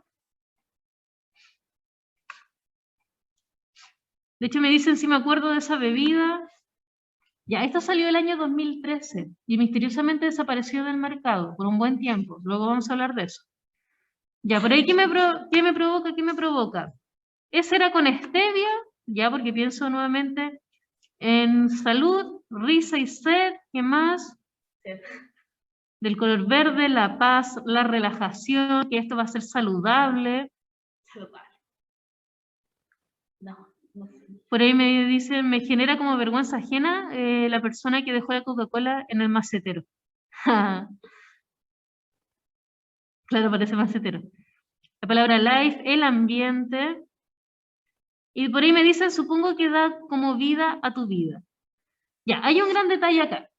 De hecho me dicen si me acuerdo de esa bebida. Ya, esto salió el año 2013 y misteriosamente desapareció del mercado por un buen tiempo. Luego vamos a hablar de eso. Ya, por ahí, ¿qué me provoca? ¿Qué me provoca? Ese era con stevia, ya, porque pienso nuevamente en salud, risa y sed, ¿qué más? Del color verde, la paz, la relajación, que esto va a ser saludable. No, no sé. Por ahí me dicen, me genera como vergüenza ajena la persona que dejó la Coca-Cola en el macetero. Claro, parece macetero. La palabra life, el ambiente. Y por ahí me dicen, supongo que da como vida a tu vida. Ya, hay un gran detalle acá.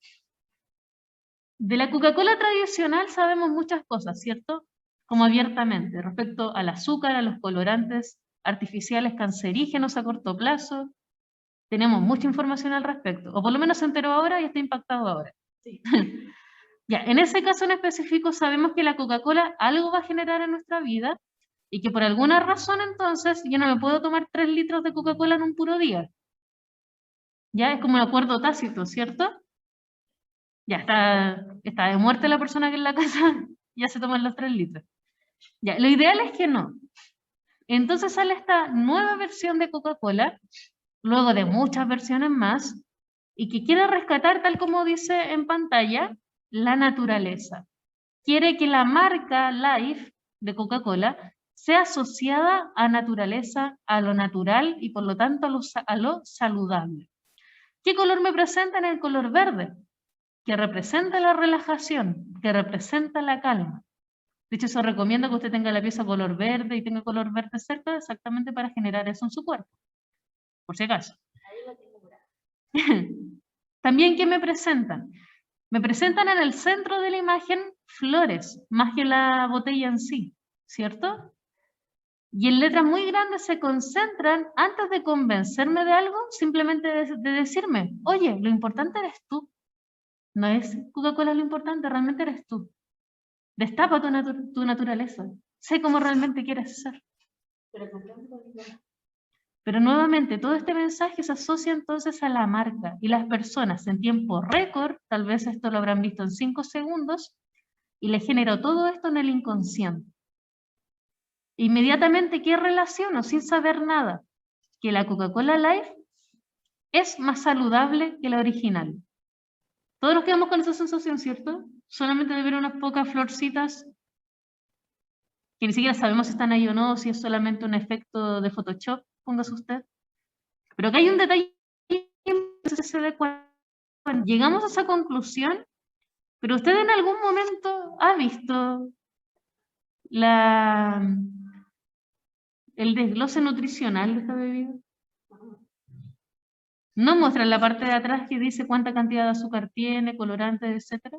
De la Coca-Cola tradicional sabemos muchas cosas, ¿cierto? Como abiertamente, respecto al azúcar, a los colorantes artificiales cancerígenos a corto plazo. Tenemos mucha información al respecto, o por lo menos se enteró ahora y está impactado ahora. Sí. Ya, en ese caso en específico sabemos que la Coca-Cola algo va a generar en nuestra vida y que por alguna razón entonces yo no me puedo tomar 3 litros de Coca-Cola en un puro día. Ya es como un acuerdo tácito, ¿cierto? Ya está de muerte la persona que en la casa ya se toman los 3 litros. Ya, lo ideal es que no. Entonces sale esta nueva versión de Coca-Cola, luego de muchas versiones más, y que quiere rescatar, tal como dice en pantalla, la naturaleza. Quiere que la marca Life de Coca-Cola sea asociada a naturaleza, a lo natural y por lo tanto a lo saludable. ¿Qué color me presentan? El color verde, que representa la relajación, que representa la calma. De hecho, eso recomiendo que usted tenga la pieza color verde y tenga color verde cerca exactamente para generar eso en su cuerpo, por si acaso. Ahí lo tengo por ahí. También, ¿qué me presentan? Me presentan en el centro de la imagen flores, más que la botella en sí, ¿cierto? Y en letras muy grandes se concentran, antes de convencerme de algo, simplemente de decirme, oye, lo importante eres tú. No es Coca-Cola lo importante, realmente eres tú. Destapa tu naturaleza. Sé cómo realmente quieres ser. Pero compramos con mi mamá. Pero nuevamente, todo este mensaje se asocia entonces a la marca y las personas en tiempo récord, tal vez esto lo habrán visto en 5 segundos, y le generó todo esto en el inconsciente. Inmediatamente, ¿qué relaciono? Sin saber nada, que la Coca-Cola Life es más saludable que la original. Todos nos quedamos con esa sensación, ¿cierto? Solamente de ver unas pocas florcitas que ni siquiera sabemos si están ahí o no, si es solamente un efecto de Photoshop, póngase usted. Pero que hay un detalle que se da cuenta. Llegamos a esa conclusión, pero usted en algún momento ha visto el desglose nutricional de esta bebida? ¿No muestra en la parte de atrás que dice cuánta cantidad de azúcar tiene, colorantes, etcétera?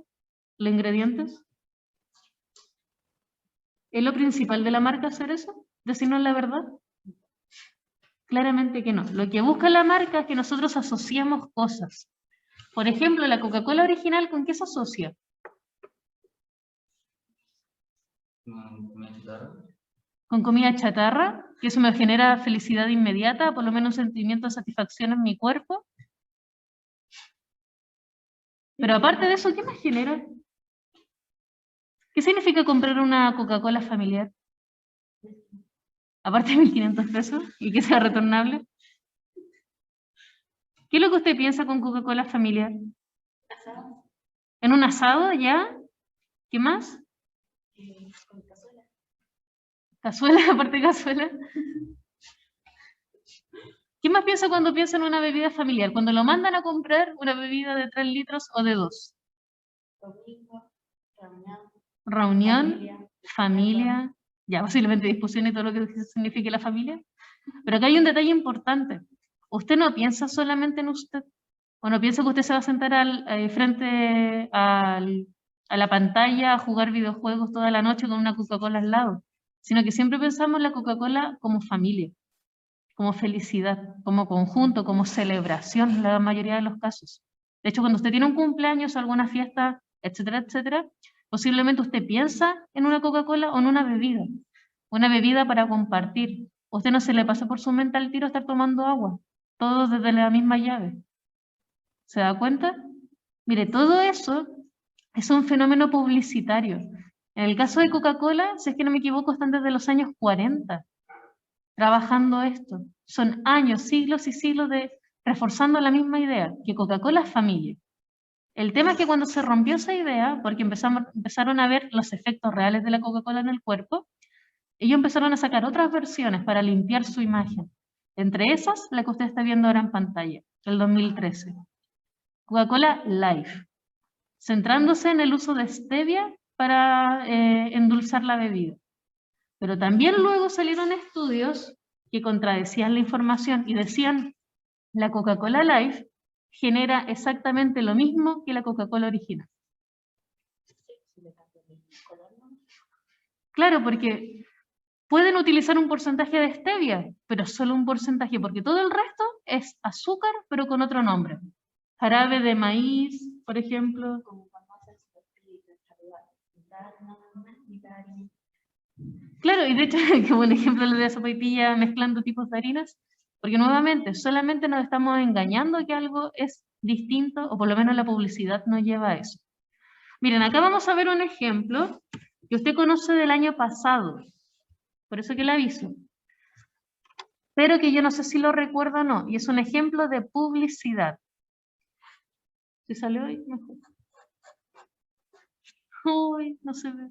¿Los ingredientes? ¿Es lo principal de la marca hacer eso? ¿Decirnos la verdad? Claramente que no. Lo que busca la marca es que nosotros asociamos cosas. Por ejemplo, la Coca-Cola original, ¿con qué se asocia? Comida chatarra. Con comida chatarra, que eso me genera felicidad inmediata, por lo menos un sentimiento de satisfacción en mi cuerpo. Pero aparte de eso, ¿qué me genera? ¿Qué significa comprar una Coca-Cola familiar? Aparte de 1.500 pesos y que sea retornable. ¿Qué es lo que usted piensa con Coca-Cola familiar? Asado, ¿En un asado ya? ¿Qué más? con cazuela. ¿Cazuela? Aparte de cazuela. ¿Qué más piensa cuando piensa en una bebida familiar? Cuando lo mandan a comprar una bebida de 3 litros o de 2. Domingo, reunión, Reunión, familia, ya posiblemente discusión y todo lo que signifique la familia. Pero acá hay un detalle importante. Usted no piensa solamente en usted. O no piensa que usted se va a sentar frente a la pantalla a jugar videojuegos toda la noche con una Coca-Cola al lado. Sino que siempre pensamos en la Coca-Cola como familia, como felicidad, como conjunto, como celebración en la mayoría de los casos. De hecho, cuando usted tiene un cumpleaños o alguna fiesta, etcétera, etcétera, posiblemente usted piensa en una Coca-Cola o en una bebida para compartir. Usted no se le pasa por su mente al tiro estar tomando agua, todos desde la misma llave. ¿Se da cuenta? Mire, todo eso es un fenómeno publicitario. En el caso de Coca-Cola, si es que no me equivoco, están desde los años 40 trabajando esto. Son años, siglos y siglos de reforzando la misma idea, que Coca-Cola es familia. El tema es que cuando se rompió esa idea, porque empezaron a ver los efectos reales de la Coca-Cola en el cuerpo, ellos empezaron a sacar otras versiones para limpiar su imagen. Entre esas, la que usted está viendo ahora en pantalla, el 2013. Coca-Cola Life, centrándose en el uso de stevia para endulzar la bebida. Pero también luego salieron estudios que contradecían la información y decían la Coca-Cola Life genera exactamente lo mismo que la Coca-Cola original. Claro, porque pueden utilizar un porcentaje de stevia, pero solo un porcentaje, porque todo el resto es azúcar, pero con otro nombre. Jarabe de maíz, por ejemplo. Como cuando haces tortillas saludables. Claro, y de hecho, qué buen ejemplo le de sopaipilla mezclando tipos de harinas, porque nuevamente, solamente nos estamos engañando que algo es distinto, o por lo menos la publicidad nos lleva a eso. Miren, acá vamos a ver un ejemplo que usted conoce del año pasado, por eso que le aviso, pero que yo no sé si lo recuerda o no, y es un ejemplo de publicidad. ¿Se salió ahí? Mejor. Uy, no se ve.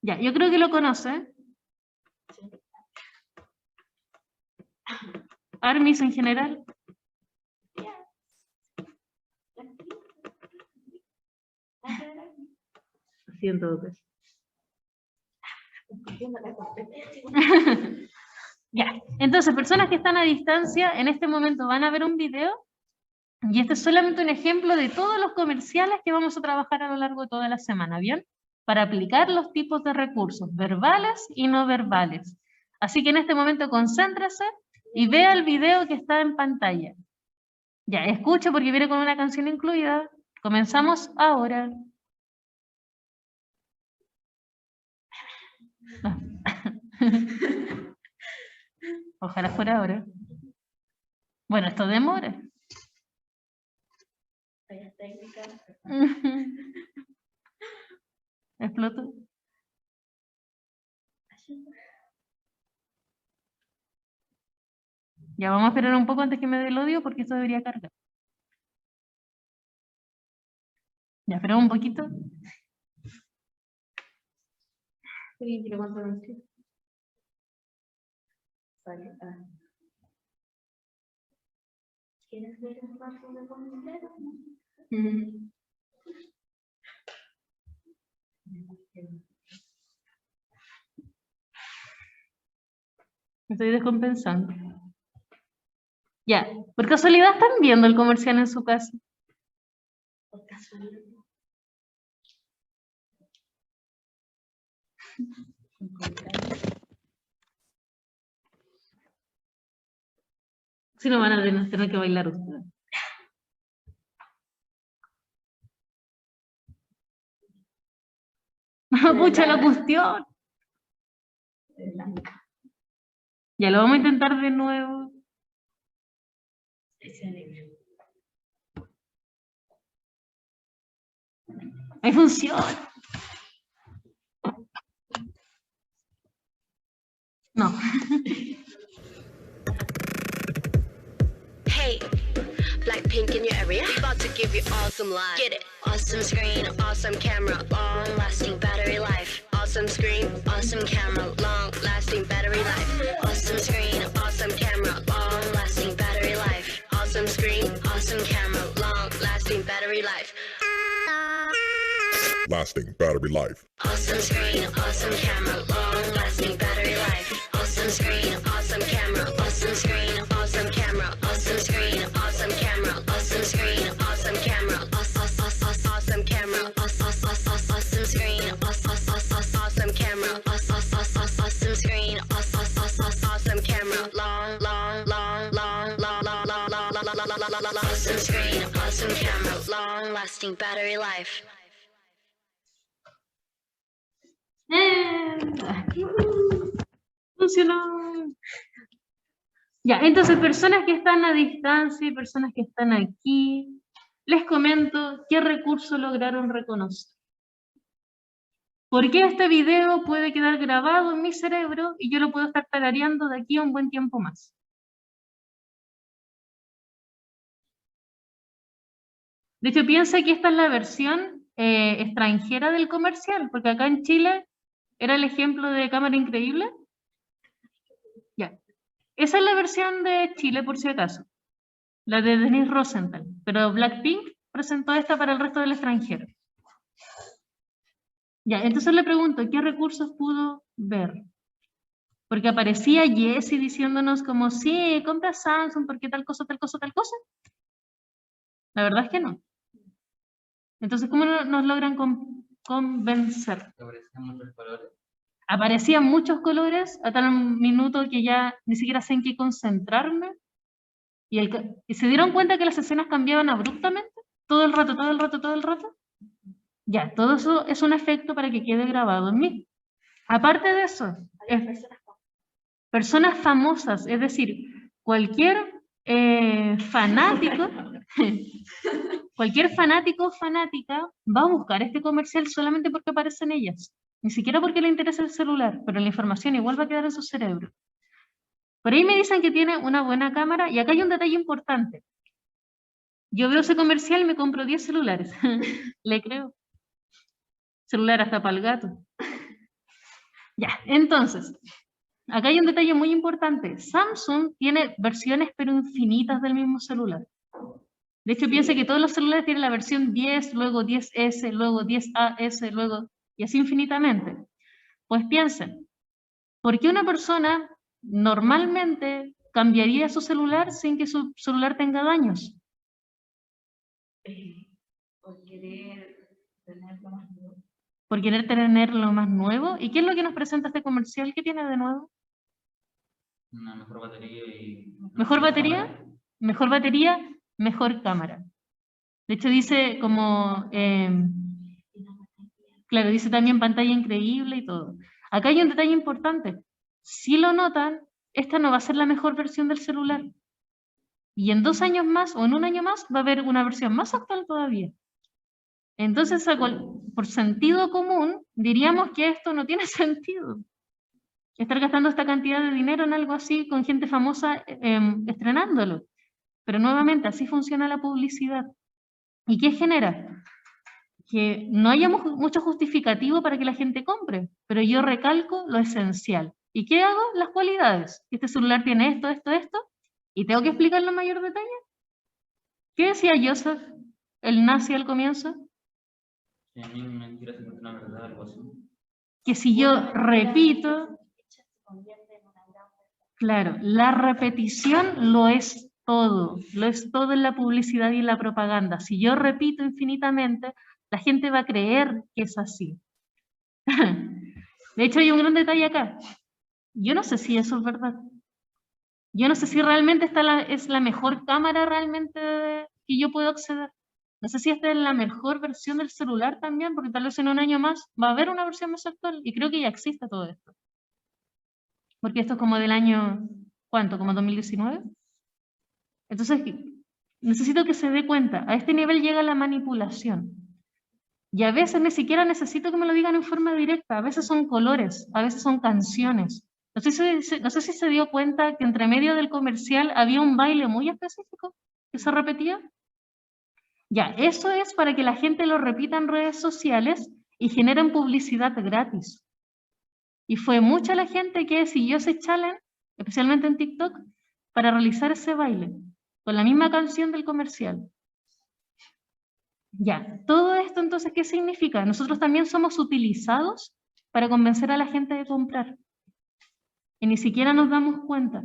Ya, yo creo que lo conoce. Armis en general. Siento que Ya, entonces personas que están a distancia en este momento van a ver un video y este es solamente un ejemplo de todos los comerciales que vamos a trabajar a lo largo de toda la semana, ¿bien? Para aplicar los tipos de recursos, verbales y no verbales. Así que en este momento concéntrese y vea el video que está en pantalla. Ya, escuche porque viene con una canción incluida. Comenzamos ahora. Ojalá fuera ahora. Bueno, esto demora. Explotó. Ya vamos a esperar un poco antes que me dé el odio porque esto debería cargar. Ya, esperamos un poquito. ¿Alguien quiere contar un chiste? ¿Quieres ver un vaso de bombero? Me estoy descompensando. Ya, por casualidad están viendo el comercial en su casa. Por casualidad. Si no van a tener que bailar ustedes. Pucha la cuestión. Ya lo vamos a intentar de nuevo. Ahí funciona. No. Hey, Blackpink in your area, about to give you awesome life. Get it? Awesome screen, awesome camera, long lasting battery life. Awesome screen, awesome camera, long lasting battery life. Awesome screen, awesome camera, long lasting battery life. Awesome screen, awesome camera, long lasting battery life. Lasting battery life. Awesome screen, awesome camera, long lasting battery life. Awesome screen, awesome camera, awesome screen, awesome camera, awesome screen, awesome camera, awesome screen, awesome camera, awesome camera, awesome screen, awesome camera, awesome screen, awesome camera, long, awesome screen, awesome camera, long lasting battery life. Funcionó. Ya, entonces personas que están a distancia y personas que están aquí, les comento qué recursos lograron reconocer. Porque este video puede quedar grabado en mi cerebro y yo lo puedo estar tarareando de aquí a un buen tiempo más. De hecho, piensa que esta es la versión extranjera del comercial, porque acá en Chile era el ejemplo de Cámara Increíble. Ya. Esa es la versión de Chile, por si acaso. La de Denise Rosenthal. Pero Blackpink presentó esta para el resto del extranjero. Ya, entonces le pregunto, ¿qué recursos pudo ver? Porque aparecía Jessie diciéndonos como, sí, compra Samsung, porque tal cosa, tal cosa, tal cosa. La verdad es que no. Entonces, ¿cómo nos logran convencer? Aparecían muchos colores. Aparecían muchos colores a tal minuto que ya ni siquiera sé en qué concentrarme. Y se dieron cuenta que las escenas cambiaban abruptamente, todo el rato, todo el rato, todo el rato. Ya, todo eso es un efecto para que quede grabado en mí. Aparte de eso, personas famosas, es decir, cualquier fanático, cualquier fanático o fanática va a buscar este comercial solamente porque aparecen ellas. Ni siquiera porque le interesa el celular, pero la información igual va a quedar en su cerebro. Por ahí me dicen que tiene una buena cámara, y acá hay un detalle importante. Yo veo ese comercial y me compro 10 celulares. Le creo. Celular hasta para el gato. Ya, entonces, acá hay un detalle muy importante. Samsung tiene versiones pero infinitas del mismo celular. De hecho, piense que todos los celulares tienen la versión 10, luego 10S, luego 10AS, luego, y así infinitamente. Pues piensen, ¿por qué una persona normalmente cambiaría su celular sin que su celular tenga daños? Por querer tenerlo más nuevo. Por querer tener lo más nuevo. ¿Y qué es lo que nos presenta este comercial? ¿Qué tiene de nuevo? Una mejor batería y... ¿Mejor batería? Mejor batería, mejor cámara. De hecho dice como... claro, dice también pantalla increíble y todo. Acá hay un detalle importante. Si lo notan, esta no va a ser la mejor versión del celular. Y en 2 años más o en 1 año más va a haber una versión más actual todavía. Entonces, por sentido común, diríamos que esto no tiene sentido. Estar gastando esta cantidad de dinero en algo así con gente famosa estrenándolo. Pero nuevamente, así funciona la publicidad. ¿Y qué genera? Que no haya mucho justificativo para que la gente compre, pero yo recalco lo esencial. ¿Y qué hago? Las cualidades. Este celular tiene esto, esto, esto, y tengo que explicarlo en mayor detalle. ¿Qué decía Joseph, el nazi al comienzo? Que a mí mentira se encuentra una verdad, algo así. Que si yo repito, Claro, la repetición lo es todo en la publicidad y en la propaganda. Si yo repito infinitamente, la gente va a creer que es así. De hecho, hay un gran detalle acá. Yo no sé si eso es verdad. Yo no sé si realmente es la mejor cámara realmente que yo puedo acceder. No sé si esta es la mejor versión del celular también, porque tal vez en un año más va a haber una versión más actual, y creo que ya existe todo esto. Porque esto es como del año, ¿cuánto? ¿Como 2019? Entonces, necesito que se dé cuenta, a este nivel llega la manipulación. Y a veces ni siquiera necesito que me lo digan en forma directa, a veces son colores, a veces son canciones. No sé si se dio cuenta que entre medio del comercial había un baile muy específico que se repetía. Ya, eso es para que la gente lo repita en redes sociales y generen publicidad gratis. Y fue mucha la gente que siguió ese challenge, especialmente en TikTok, para realizar ese baile, con la misma canción del comercial. Ya, todo esto entonces, ¿qué significa? Nosotros también somos utilizados para convencer a la gente de comprar. Y ni siquiera nos damos cuenta.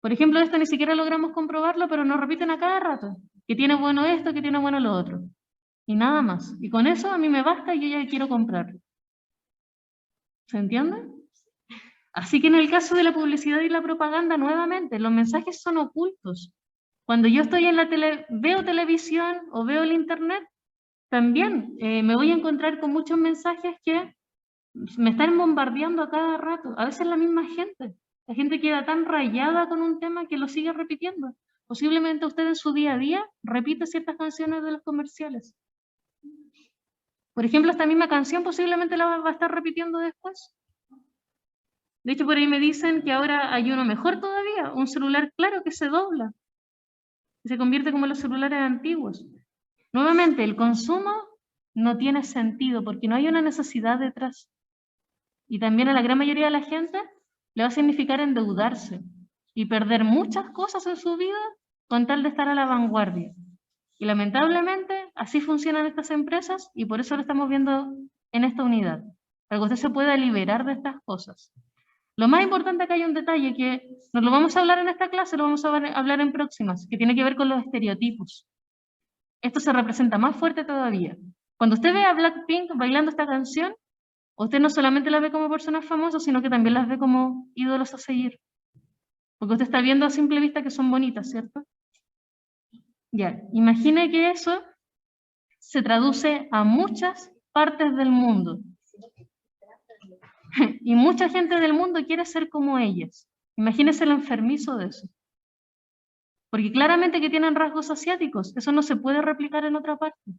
Por ejemplo, esto ni siquiera logramos comprobarlo, pero nos repiten a cada rato, que tiene bueno esto, que tiene bueno lo otro. Y nada más. Y con eso a mí me basta y yo ya quiero comprar. ¿Se entiende? Así que en el caso de la publicidad y la propaganda, nuevamente, los mensajes son ocultos. Cuando yo estoy en la veo televisión o veo el internet, también me voy a encontrar con muchos mensajes que me están bombardeando a cada rato. A veces la misma gente. La gente queda tan rayada con un tema que lo sigue repitiendo. Posiblemente usted en su día a día repite ciertas canciones de los comerciales. Por ejemplo, esta misma canción posiblemente la va a estar repitiendo después. De hecho, por ahí me dicen que ahora hay uno mejor todavía, un celular claro que se dobla. Y se convierte como los celulares antiguos. Nuevamente, el consumo no tiene sentido porque no hay una necesidad detrás. Y también a la gran mayoría de la gente le va a significar endeudarse y perder muchas cosas en su vida con tal de estar a la vanguardia. Y lamentablemente así funcionan estas empresas y por eso lo estamos viendo en esta unidad, para que usted se pueda liberar de estas cosas. Lo más importante es que hay un detalle que nos lo vamos a hablar en esta clase, lo vamos a hablar en próximas, que tiene que ver con los estereotipos. Esto se representa más fuerte todavía. Cuando usted ve a Blackpink bailando esta canción, usted no solamente las ve como personas famosas, sino que también las ve como ídolos a seguir. Porque usted está viendo a simple vista que son bonitas, ¿cierto? Ya, imagine que eso se traduce a muchas partes del mundo. Y mucha gente del mundo quiere ser como ellas. Imagínese el enfermizo de eso. Porque claramente que tienen rasgos asiáticos, eso no se puede replicar en otra parte.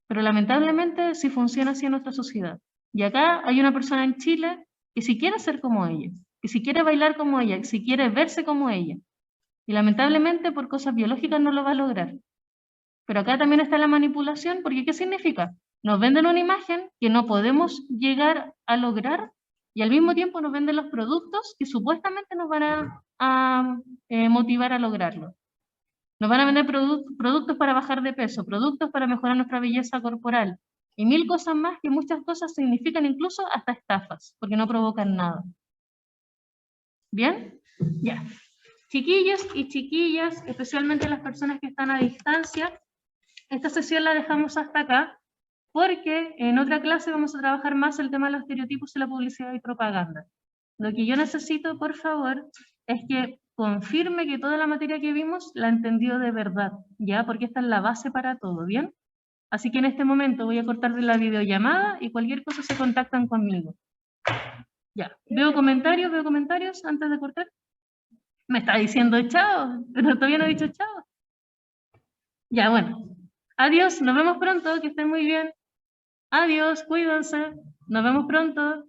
Pero lamentablemente sí funciona así en nuestra sociedad. Y acá hay una persona en Chile que si quiere ser como ella, que si quiere bailar como ella, que si quiere verse como ella. Y lamentablemente por cosas biológicas no lo va a lograr. Pero acá también está la manipulación, porque ¿qué significa? Nos venden una imagen que no podemos llegar a lograr y al mismo tiempo nos venden los productos que supuestamente nos van a motivar a lograrlo. Nos van a vender productos para bajar de peso, productos para mejorar nuestra belleza corporal y mil cosas más que muchas cosas significan incluso hasta estafas, porque no provocan nada. ¿Bien? Ya. Chiquillos y chiquillas, especialmente las personas que están a distancia, esta sesión la dejamos hasta acá, porque en otra clase vamos a trabajar más el tema de los estereotipos y la publicidad y propaganda. Lo que yo necesito, por favor, es que confirme que toda la materia que vimos la entendió de verdad, ¿ya? Porque esta es la base para todo, ¿bien? Así que en este momento voy a cortar de la videollamada y cualquier cosa se contactan conmigo. Ya, veo comentarios antes de cortar. Me está diciendo chao, pero todavía no he dicho chao. Ya, bueno. Adiós, nos vemos pronto, que estén muy bien. Adiós, cuídense. Nos vemos pronto.